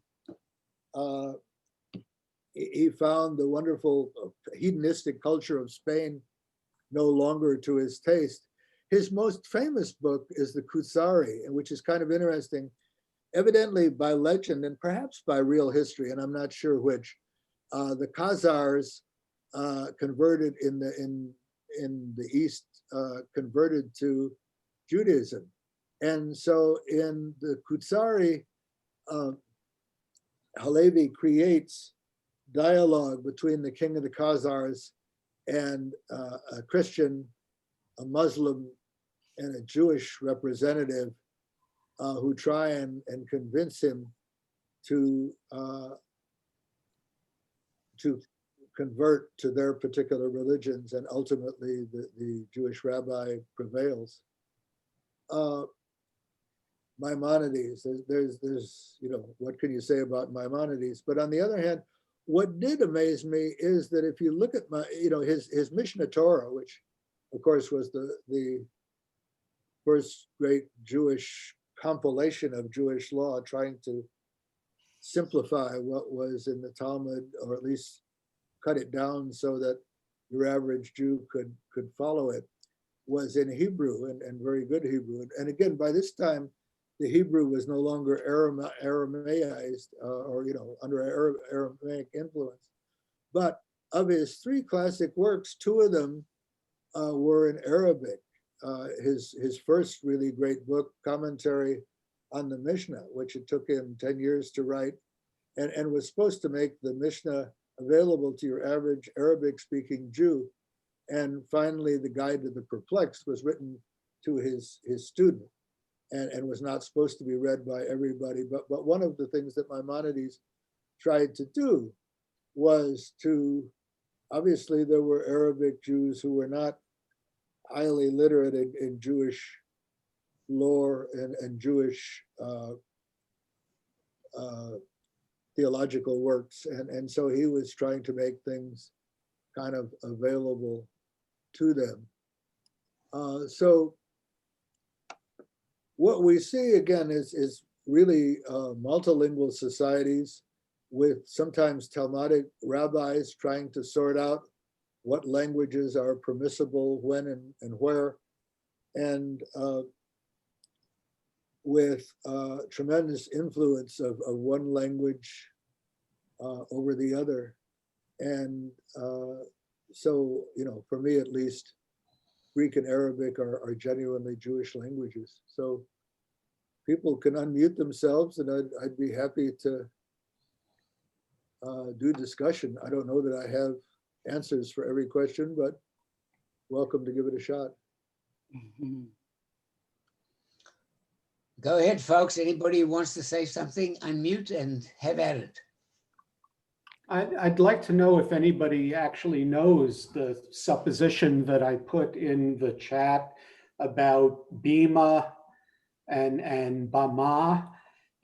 found the wonderful hedonistic culture of Spain no longer to his taste. His most famous book is the Kutsari, which is kind of interesting, evidently by legend and perhaps by real history, and I'm not sure which. The Khazars converted in the East, converted to Judaism. And so in the Kutsari, Halevi creates dialogue between the king of the Khazars and a Christian, a Muslim, and a Jewish representative who try and convince him to convert to their particular religions, and ultimately the Jewish rabbi prevails. Maimonides, there's what can you say about Maimonides? But on the other hand, what did amaze me is that if you look at his Mishnah Torah, which of course was the first great Jewish compilation of Jewish law, trying to simplify what was in the Talmud, or at least cut it down so that your average Jew could follow it, was in Hebrew and very good Hebrew. And again, by this time, the Hebrew was no longer Aramaized or under Aramaic influence. But of his three classic works, two of them were in Arabic. His first really great book, Commentary on the Mishnah, which it took him 10 years to write, and was supposed to make the Mishnah available to your average Arabic-speaking Jew. And finally, the Guide to the Perplexed was written to his student and was not supposed to be read by everybody. But one of the things that Maimonides tried to do was to, obviously there were Arabic Jews who were not highly literate in Jewish lore and Jewish theological works. And so he was trying to make things kind of available to them. So what we see again is really multilingual societies with sometimes Talmudic rabbis trying to sort out what languages are permissible when and where, and with tremendous influence of one language over the other. And so, for me at least, Greek and Arabic are genuinely Jewish languages. So people can unmute themselves, and I'd be happy to do discussion. I don't know that I have answers for every question, but welcome to give it a shot. Go ahead, folks. Anybody who wants to say something, unmute and have at it. I'd like to know if anybody actually knows the supposition that I put in the chat about Bima and Bama,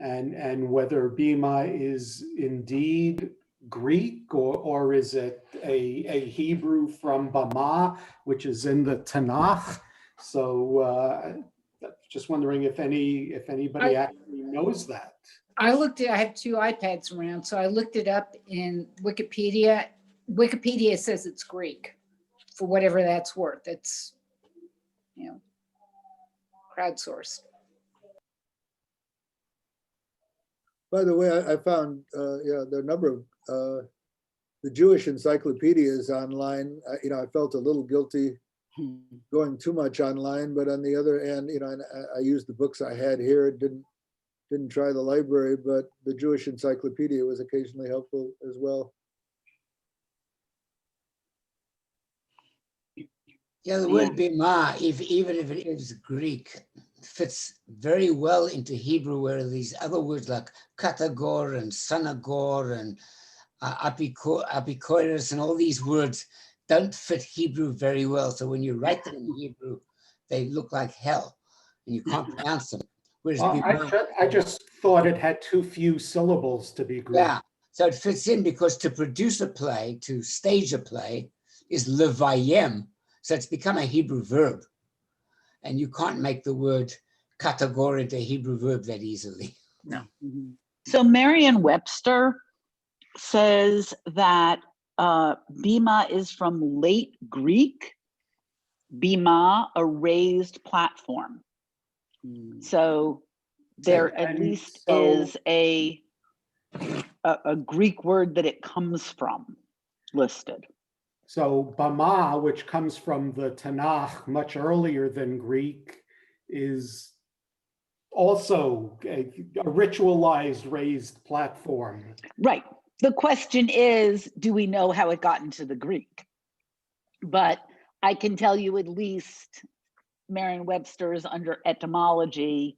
and whether Bima is indeed Greek or is it a Hebrew from Bama, which is in the Tanakh. So that's just wondering if anybody actually knows that. I looked at, I have two iPads around, so I looked it up in Wikipedia. Wikipedia says it's Greek, for whatever that's worth. It's, crowdsourced. By the way, I found, there are a number of the Jewish encyclopedias online. I felt a little guilty going too much online, but on the other hand, I used the books I had here. It didn't try the library, but the Jewish encyclopedia was occasionally helpful as well. Yeah, the word bima, even if it is Greek, fits very well into Hebrew, where these other words like katagor and sanagor and apikoros and all these words don't fit Hebrew very well. So when you write them in Hebrew, they look like hell and you can't pronounce them. Whereas I just thought it had too few syllables to be Greek. Yeah, so it fits in because to produce a play, to stage a play, is levayem. So it's become a Hebrew verb. And you can't make the word katagor into a Hebrew verb that easily. No. So Merriam-Webster says that bima is from late Greek, bima, a raised platform. So there at least is a Greek word that it comes from listed. So bama, which comes from the Tanakh much earlier than Greek, is also a ritualized raised platform. Right. The question is, do we know how it got into the Greek? But I can tell you at least Merriam-Webster's under etymology,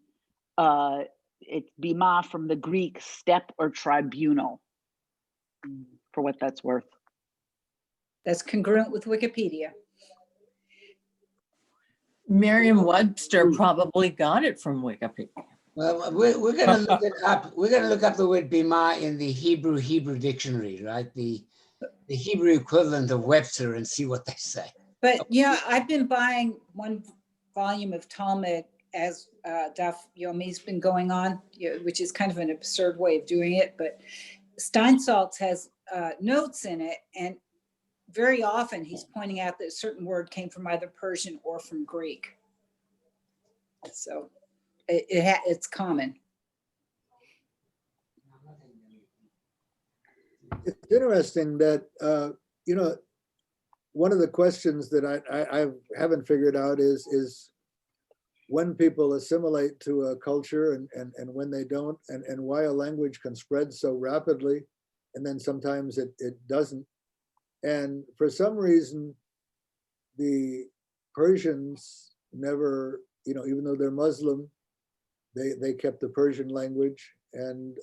it's bima from the Greek step or tribunal, for what that's worth. That's congruent with Wikipedia. Merriam-Webster probably got it from Wikipedia. Well, we're going to look it up. We're going to look up the word bima in the Hebrew dictionary, right? The Hebrew equivalent of Webster, and see what they say. But I've been buying one volume of Talmud as Daf Yomi's been going on, which is kind of an absurd way of doing it. But Steinsaltz has notes in it, and very often he's pointing out that a certain word came from either Persian or from Greek. So it's common. It's interesting that, one of the questions that I haven't figured out is when people assimilate to a culture and when they don't, and why a language can spread so rapidly, and then sometimes it doesn't. And for some reason, the Persians never, even though they're Muslim, they kept the Persian language, and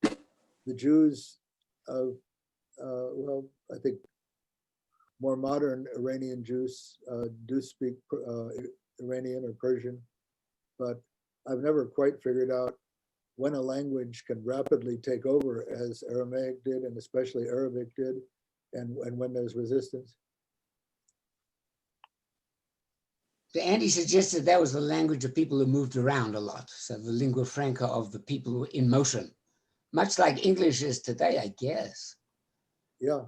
the Jews of, I think more modern Iranian Jews do speak Iranian or Persian, but I've never quite figured out when a language can rapidly take over, as Aramaic did, and especially Arabic did, and when there's resistance. So Andy suggested that was the language of people who moved around a lot. So the lingua franca of the people who were in motion, much like English is today, I guess. Yeah.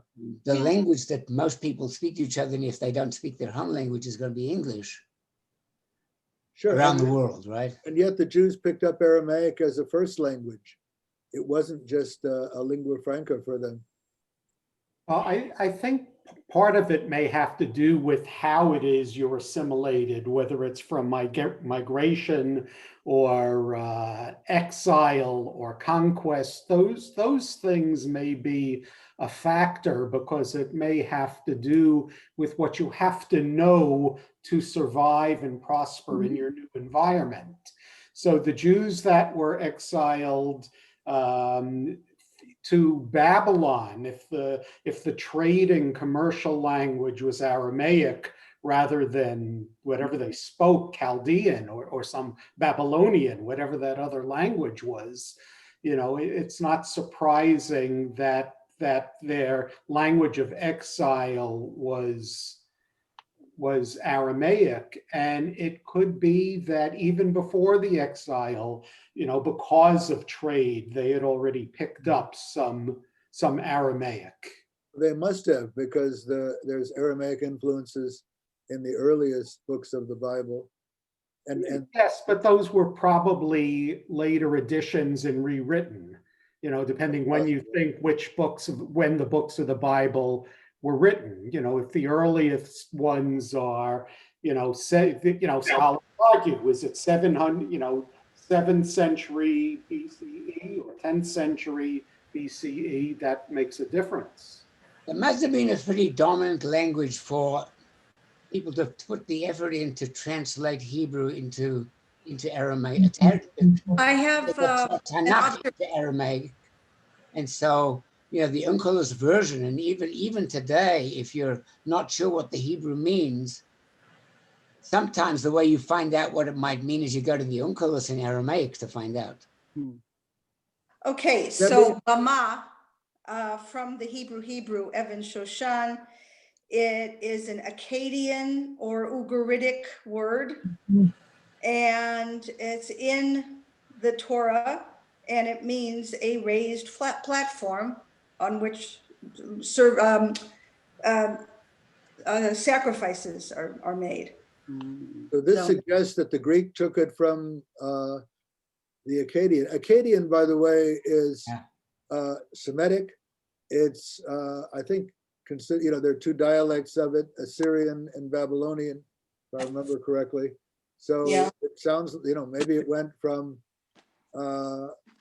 The language that most people speak to each other, and if they don't speak their home language, is going to be English. Sure. Around the world, right? And yet the Jews picked up Aramaic as a first language. It wasn't just a lingua franca for them. Well, I think part of it may have to do with how it is you're assimilated, whether it's from migration or exile or conquest. Those things may be a factor, because it may have to do with what you have to know to survive and prosper in your new environment. So the Jews that were exiled to Babylon, if the trading commercial language was Aramaic rather than whatever they spoke, Chaldean or some Babylonian, whatever that other language was, it's not surprising that their language of exile was was Aramaic. And it could be that even before the exile, because of trade, they had already picked up some Aramaic. They must have, because there's Aramaic influences in the earliest books of the Bible. And yes, but those were probably later editions and rewritten, depending when you think when the books of the Bible were written. If the earliest ones are, scholars argue, is it 7th century BCE or 10th century BCE? That makes a difference. There must have been a pretty dominant language for people to put the effort in to translate Hebrew into Aramaic. I have Tanakh into Aramaic, and so the Onkelos version, and even today, if you're not sure what the Hebrew means, sometimes the way you find out what it might mean is you go to the Onkelos in Aramaic to find out. Okay, so Bama, from the Hebrew, Evan Shoshan, it is an Akkadian or Ugaritic word, and it's in the Torah, and it means a raised flat platform on which sacrifices are made. So this suggests that the Greek took it from the Akkadian. Akkadian, by the way, is Semitic. It's, I think, there are two dialects of it, Assyrian and Babylonian, if I remember correctly. So it sounds, maybe it went from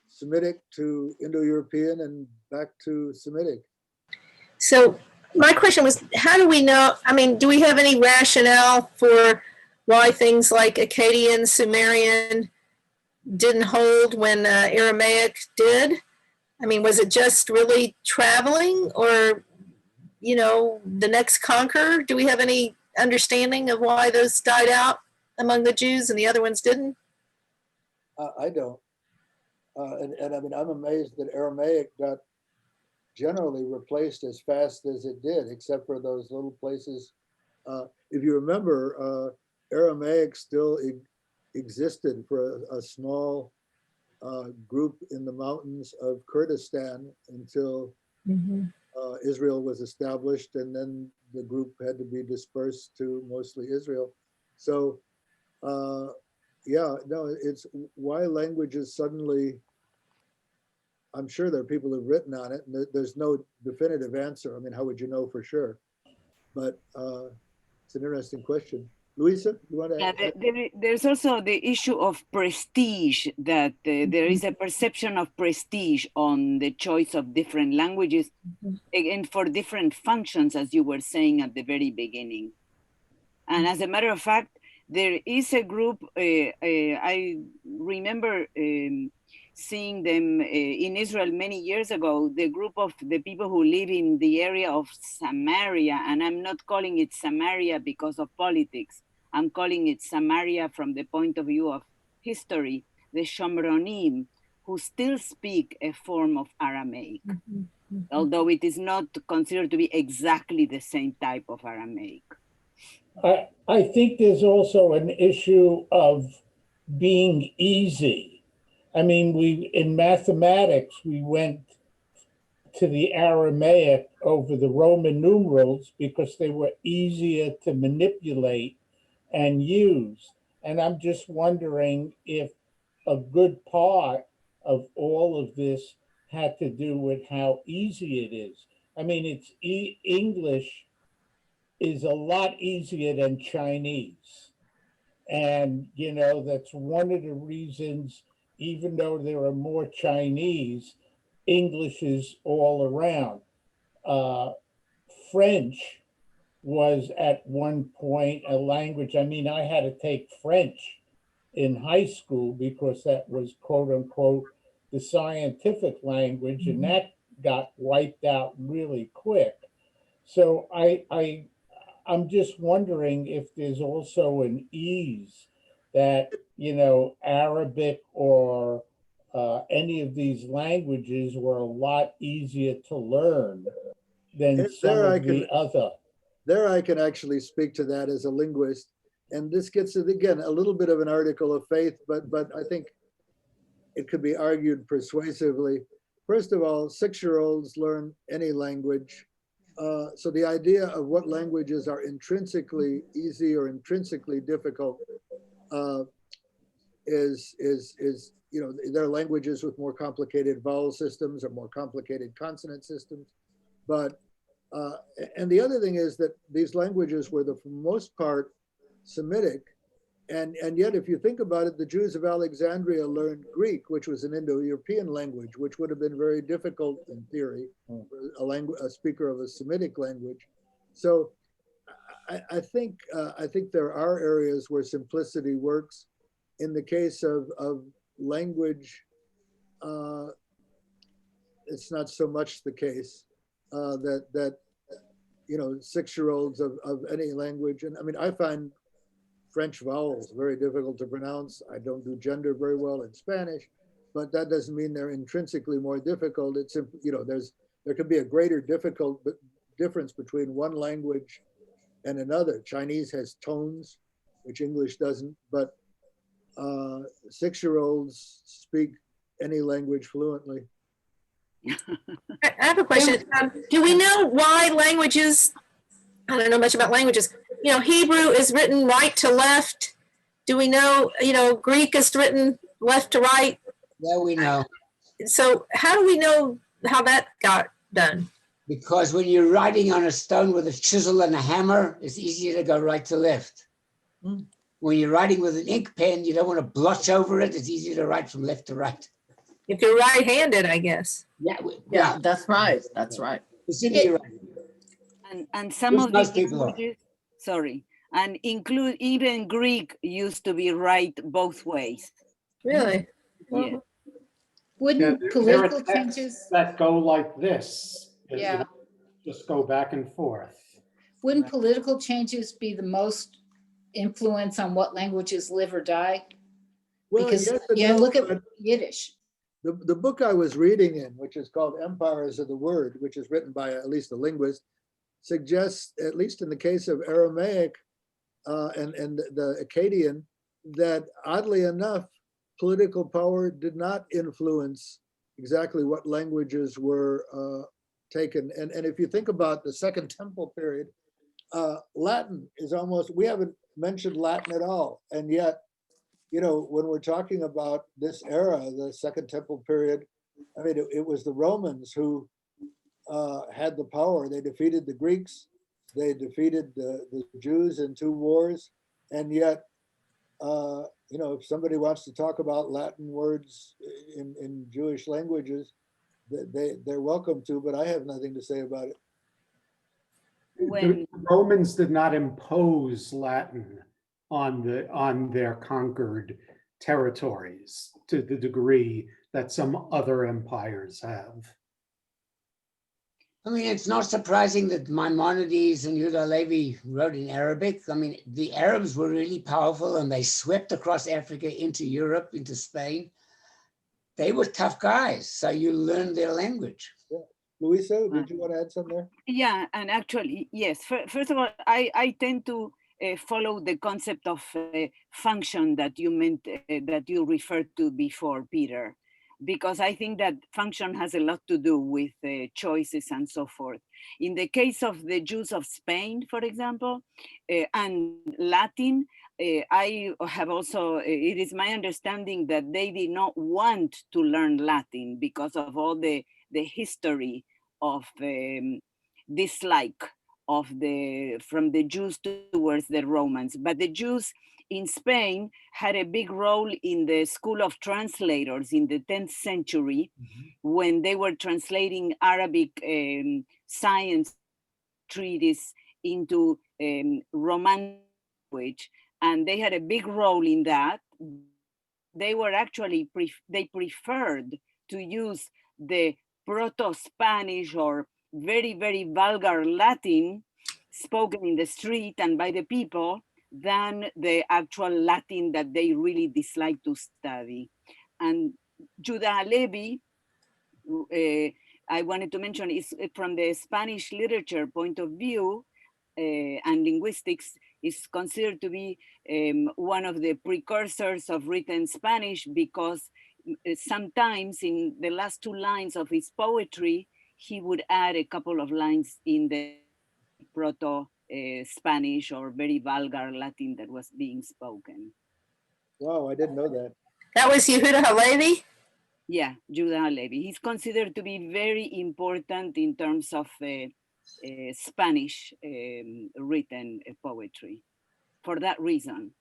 Semitic to Indo-European and back to Semitic. So my question was, how do we know, do we have any rationale for why things like Akkadian, Sumerian didn't hold when Aramaic did? Was it just really traveling, or, the next conqueror? Do we have any understanding of why those died out among the Jews and the other ones didn't? I don't. I'm amazed that Aramaic got generally replaced as fast as it did, except for those little places. If you remember, Aramaic still existed for a small group in the mountains of Kurdistan until Israel was established, and then the group had to be dispersed to mostly Israel. So it's why languages suddenly, I'm sure there are people who've written on it, and there's no definitive answer. How would you know for sure? But it's an interesting question. Luisa, you want to add? There's also the issue of prestige, that there is a perception of prestige on the choice of different languages, and for different functions, as you were saying at the very beginning. And as a matter of fact, there is a group, I remember seeing them in Israel many years ago, the group of the people who live in the area of Samaria, and I'm not calling it Samaria because of politics, I'm calling it Samaria from the point of view of history, the Shomronim, who still speak a form of Aramaic, although it is not considered to be exactly the same type of Aramaic. I think there's also an issue of being easy. In mathematics, we went to the Aramaic over the Roman numerals because they were easier to manipulate and use. And I'm just wondering if a good part of all of this had to do with how easy it is. English is a lot easier than Chinese. And, that's one of the reasons, even though there are more Chinese, English is all around. French was at one point a language. I had to take French in high school because that was, quote unquote, the scientific language, and that got wiped out really quick. So I'm just wondering if there's also an ease that, Arabic or any of these languages were a lot easier to learn than some of the other. there I can actually speak to that as a linguist. And this gets, again, a little bit of an article of faith, but I think it could be argued persuasively. First of all, 6-year-olds learn any language. So the idea of what languages are intrinsically easy or intrinsically difficult is you know, there are languages with more complicated vowel systems or more complicated consonant systems. But and the other thing is that these languages were, for the most part, Semitic. And yet, if you think about it, the Jews of Alexandria learned Greek, which was an Indo-European language, which would have been very difficult in theory for a speaker of a Semitic language. So I think there are areas where simplicity works. In the case of language, it's not so much the case that you know, 6-year-olds of any language. And I mean, I find French vowels very difficult to pronounce. I don't do gender very well in Spanish, but that doesn't mean they're intrinsically more difficult. It's simply, you know, there could be a greater difference between one language and another. Chinese has tones, which English doesn't, but 6-year-olds speak any language fluently. I have a question. Do we know why languages, I don't know much about languages, you know, Hebrew is written right to left. Do we know, you know, Greek is written left to right? Yeah, we know. So how do we know how that got done? Because when you're writing on a stone with a chisel and a hammer, it's easier to go right to left. When you're writing with an ink pen, you don't want to blotch over it. It's easier to write from left to right. If you're right-handed, I guess. Yeah, that's right. That's right. And some of these languages, sorry, and include even Greek used to be right both ways. Really? Yeah. Wouldn't political changes that go like this? You Yeah. know, just go back and forth. Wouldn't political changes be the most influence on what languages live or die? Well, Because yes and yeah, no, look at but Yiddish. the book I was reading in, which is called Empires of the Word, which is written by at least a linguist, suggests, at least in the case of Aramaic and the Akkadian, that oddly enough, political power did not influence exactly what languages were taken. And if you think about the Second Temple period, Latin is almost, we haven't mentioned Latin at all. And yet, you know, when we're talking about this era, the Second Temple period, I mean, it was the Romans who had the power. They defeated the Greeks, they defeated the Jews in 2 wars, and yet, you know, if somebody wants to talk about Latin words in Jewish languages, they're welcome to, but I have nothing to say about it. The Romans did not impose Latin on their conquered territories to the degree that some other empires have. I mean, it's not surprising that Maimonides and Yehuda Levi wrote in Arabic. I mean, the Arabs were really powerful and they swept across Africa into Europe, into Spain. They were tough guys, so you learn their language. Yeah. Luisa, did you want to add something there? Yeah, and actually, yes. First of all, I tend to follow the concept of function that you meant, that you referred to before, Peter, because I think that function has a lot to do with choices and so forth. In the case of the Jews of Spain, for example, and Latin, I have also, it is my understanding that they did not want to learn Latin because of all the history of dislike of from the Jews towards the Romans. But the Jews in Spain had a big role in the school of translators in the 10th century, when they were translating Arabic science treatises into Roman language, and they had a big role in that. They were actually, they preferred to use the Proto-Spanish or very, very vulgar Latin spoken in the street and by the people than the actual Latin that they really dislike to study. And Yehuda Levi, I wanted to mention, is from the Spanish literature point of view, and linguistics is considered to be one of the precursors of written Spanish, because sometimes in the last 2 lines of his poetry, he would add a couple of lines in the proto Spanish or very vulgar Latin that was being spoken. Wow, I didn't know that. That was Yehuda Halevi? Yeah, Judah Halevi. He's considered to be very important in terms of Spanish written poetry for that reason.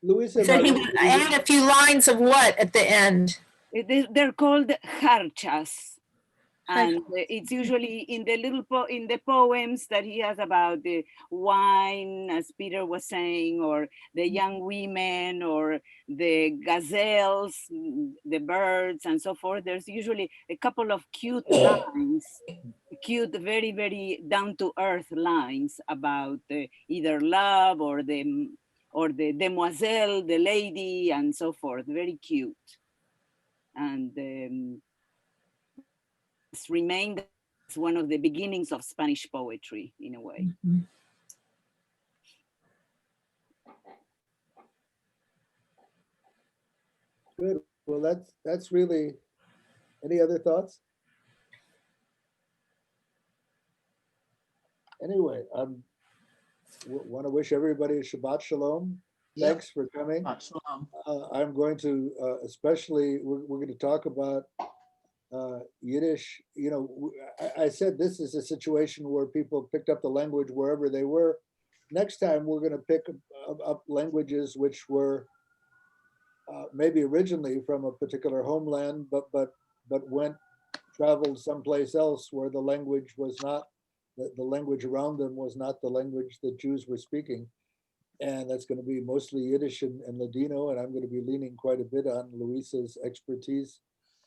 Luisa, So he would add a few lines of what at the end? They're called harchas. And it's usually in the in the poems that he has about the wine, as Peter was saying, or the young women, or the gazelles, the birds, and so forth. There's usually a couple of cute lines, cute, very, very down-to-earth lines about either love or the demoiselle, the lady, and so forth. Very cute. And it's remained as one of the beginnings of Spanish poetry in a way. Mm-hmm. Good. Well, that's really. Any other thoughts? Anyway, I want to wish everybody a Shabbat Shalom. Thanks for coming. I'm going to especially, we're going to talk about Yiddish. You know, I said this is a situation where people picked up the language wherever they were. Next time, we're going to pick up languages which were maybe originally from a particular homeland, but traveled someplace else where the language was not, the language around them was not the language that Jews were speaking. And that's going to be mostly Yiddish and Ladino, and I'm going to be leaning quite a bit on Luisa's expertise.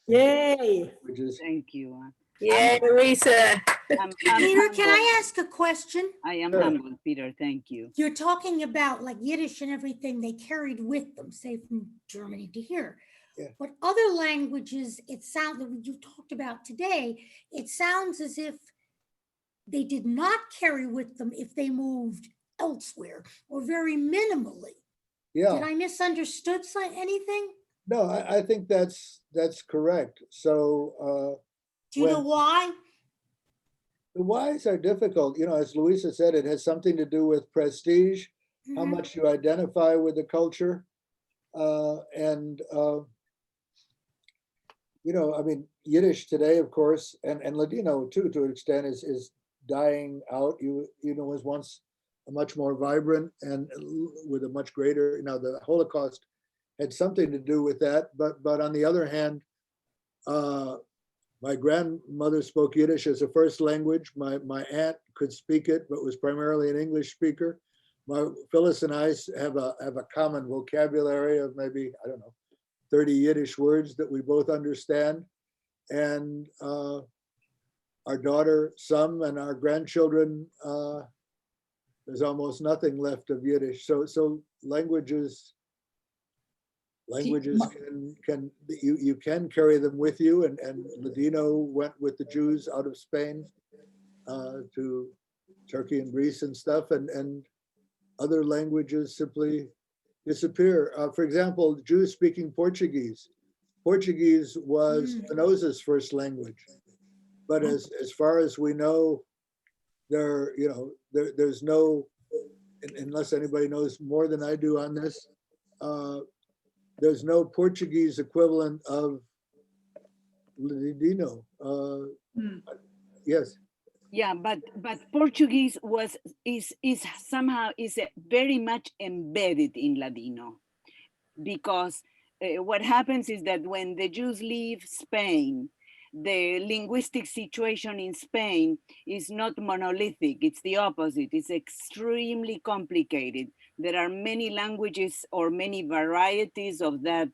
Yay! Thank you. Yay, Luisa. Peter, can I ask a question? I am humbled, Peter. Thank you. You're talking about like Yiddish and everything they carried with them, say from Germany to here. Yeah. But other languages, it sounds that you talked about today, it sounds as if they did not carry with them if they moved elsewhere or very minimally. Yeah. Did I misunderstood anything? No, I think that's correct. So do you know why? The whys are difficult. You know, as Luisa said, it has something to do with prestige, how much you identify with the culture. You know, I mean, Yiddish today, of course, and Ladino too, to an extent, is dying out. You know, was once a much more vibrant and with a much greater, you know, the Holocaust had something to do with that. But on the other hand, my grandmother spoke Yiddish as a first language. My aunt could speak it, but was primarily an English speaker. Phyllis and I have a common vocabulary of maybe, I don't know, 30 Yiddish words that we both understand. And our daughter, some, and our grandchildren, there's almost nothing left of Yiddish. So languages can you can carry them with you, and Ladino went with the Jews out of Spain to Turkey and Greece and stuff, and other languages simply disappear. For example, Jews speaking Portuguese. Portuguese was Spinoza's first language, but as far as we know, there's no, unless anybody knows more than I do on this, there's no Portuguese equivalent of Ladino. Yes. Yeah, but Portuguese is somehow very much embedded in Ladino, because what happens is that when the Jews leave Spain, the linguistic situation in Spain is not monolithic. It's the opposite. It's extremely complicated. There are many languages or many varieties of that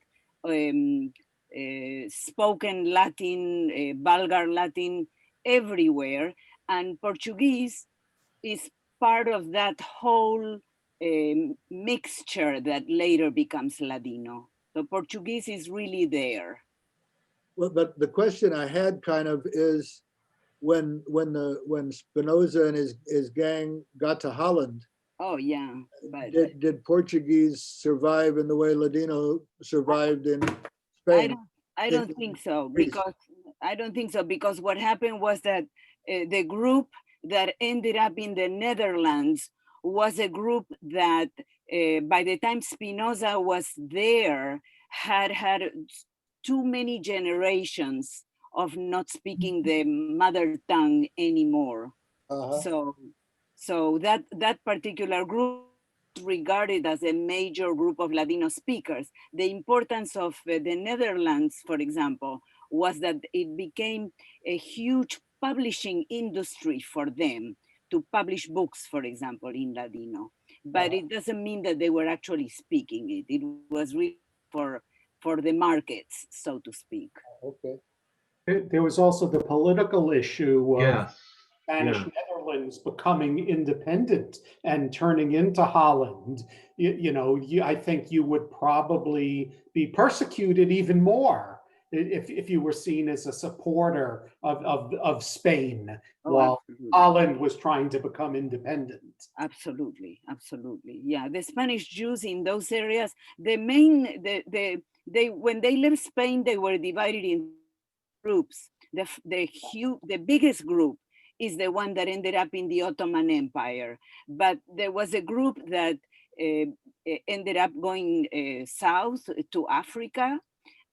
spoken Latin, vulgar Latin everywhere. And Portuguese is part of that whole mixture that later becomes Ladino. So Portuguese is really there. Well, but the question I had kind of is, when Spinoza and his gang got to Holland, Oh, yeah. But did Portuguese survive in the way Ladino survived in Spain? I don't think so, because I don't think so, because what happened was that the group that ended up in the Netherlands was a group that by the time Spinoza was there had too many generations of not speaking the mother tongue anymore. So that particular group regarded as a major group of Ladino speakers. The importance of the Netherlands, for example, was that it became a huge publishing industry for them to publish books, for example, in Ladino. But it doesn't mean that they were actually speaking it. It was really for the markets, so to speak. Okay. There was also the political issue of Yes. Spanish Yeah. Netherlands becoming independent and turning into Holland. I think you would probably be persecuted even more if you were seen as a supporter of Spain while Holland was trying to become independent. Absolutely, absolutely. Yeah, the Spanish Jews in those areas, when they left Spain, they were divided in groups. The biggest group is the one that ended up in the Ottoman Empire. But there was a group that ended up going south to Africa.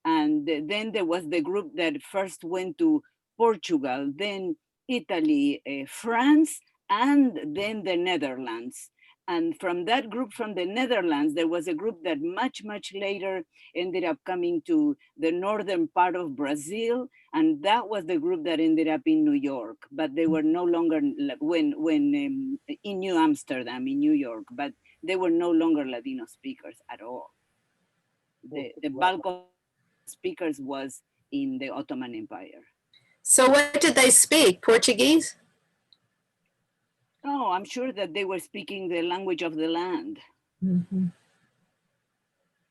And then there was the group that first went to Portugal, then Italy, France, and then the Netherlands. And from that group from the Netherlands, there was a group that much later ended up coming to the northern part of Brazil. And that was the group that ended up in New York, but they were no longer, in New Amsterdam, in New York, but they were no longer Ladino speakers at all. The bulk of speakers was in the Ottoman Empire. So what did they speak? Portuguese? Oh, I'm sure that they were speaking the language of the land.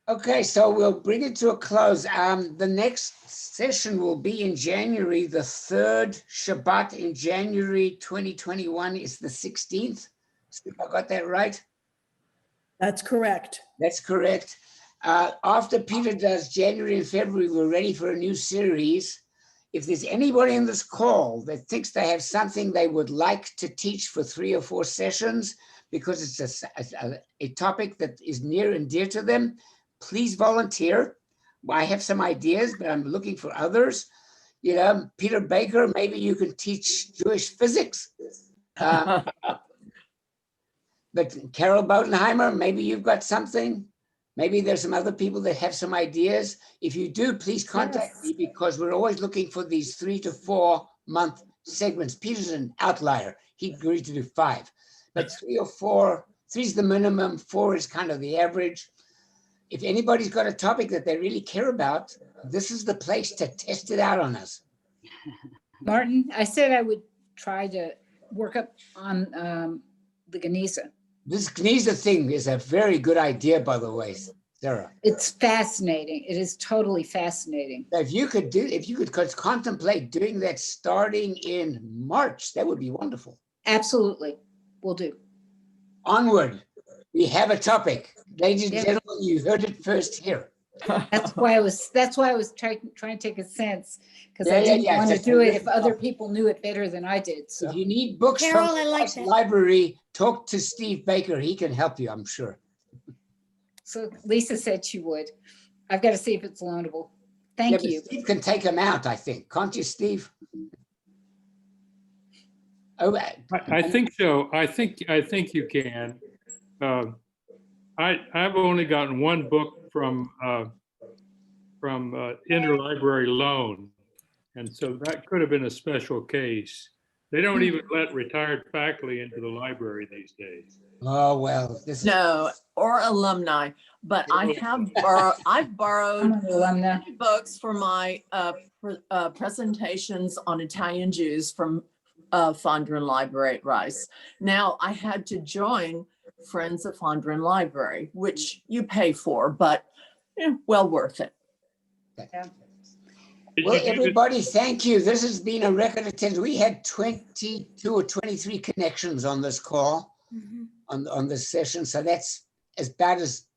Okay, so we'll bring it to a close. The next session will be in January. The third Shabbat in January 2021 is the 16th. So I got that right? That's correct. That's correct. After Peter does January and February, we're ready for a new series. If there's anybody in this call that thinks they have something they would like to teach for 3 or 4 sessions, because it's a topic that is near and dear to them, please volunteer. I have some ideas, but I'm looking for others. Peter Baker, maybe you can teach Jewish physics. But Carol Bodenheimer, maybe you've got something. Maybe there's some other people that have some ideas. If you do, please contact me, because we're always looking for these 3 to 4 month segments. Peter's an outlier. He agreed to do 5, but 3 or 4, 3 is the minimum, 4 is kind of the average. If anybody's got a topic that they really care about, this is the place to test it out on us. Martin, I said I would try to work up on the Geniza. This Geniza thing is a very good idea, by the way, Sarah. It's fascinating. It is totally fascinating. If you could contemplate doing that starting in March, that would be wonderful. Absolutely. Will do. Onward. We have a topic. Ladies and gentlemen, you heard it first here. That's why I was trying to take a sense, because I didn't want to do it if other people knew it better than I did. So if you need books Carol, from I like the that. library, talk to Steve Baker. He can help you, I'm sure. So Lisa said she would. I've got to see if it's loanable. Thank you. Steve can take them out, I think. Can't you, Steve? Oh, I think so. I think you can. I've only gotten one book from interlibrary loan, and so that could have been a special case. They don't even let retired faculty into the library these days. Oh well, No, or alumni. But I've borrowed books for my presentations on Italian Jews from Fondren Library at Rice. Now I had to join Friends of Fondren Library, which you pay for, but well worth it. Yeah. Did Well, you do the- everybody, thank you. This has been a record attendance. We had 22 or 23 connections on this call, Mhm. on this session. So that's about as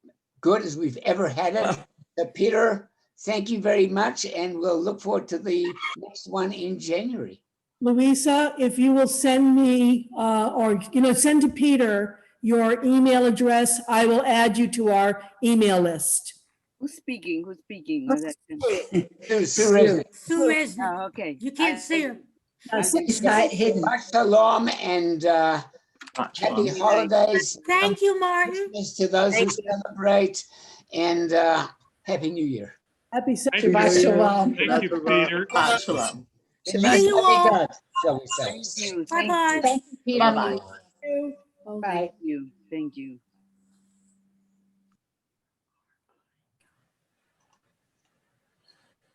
good as we've ever had it. So Peter, thank you very much. And we'll look forward to the next one in January. Louisa, if you will send me, or, send to Peter your email address, I will add you to our email list. Who's speaking? Who's speaking? Sue Resnick. Sue Resnick. Oh, okay. You can't see her. She's Shabbat Shalom and happy holidays. Thank you, Martin. Christmas to those who celebrate, and Happy New Year. Happy Thank you. Shabbat Shalom. Thank you, Peter. Shalom. See you all. God, shall we say. Thank you. Bye-bye. Thank you, Peter. Bye-bye. Bye. Thank you. Thank you.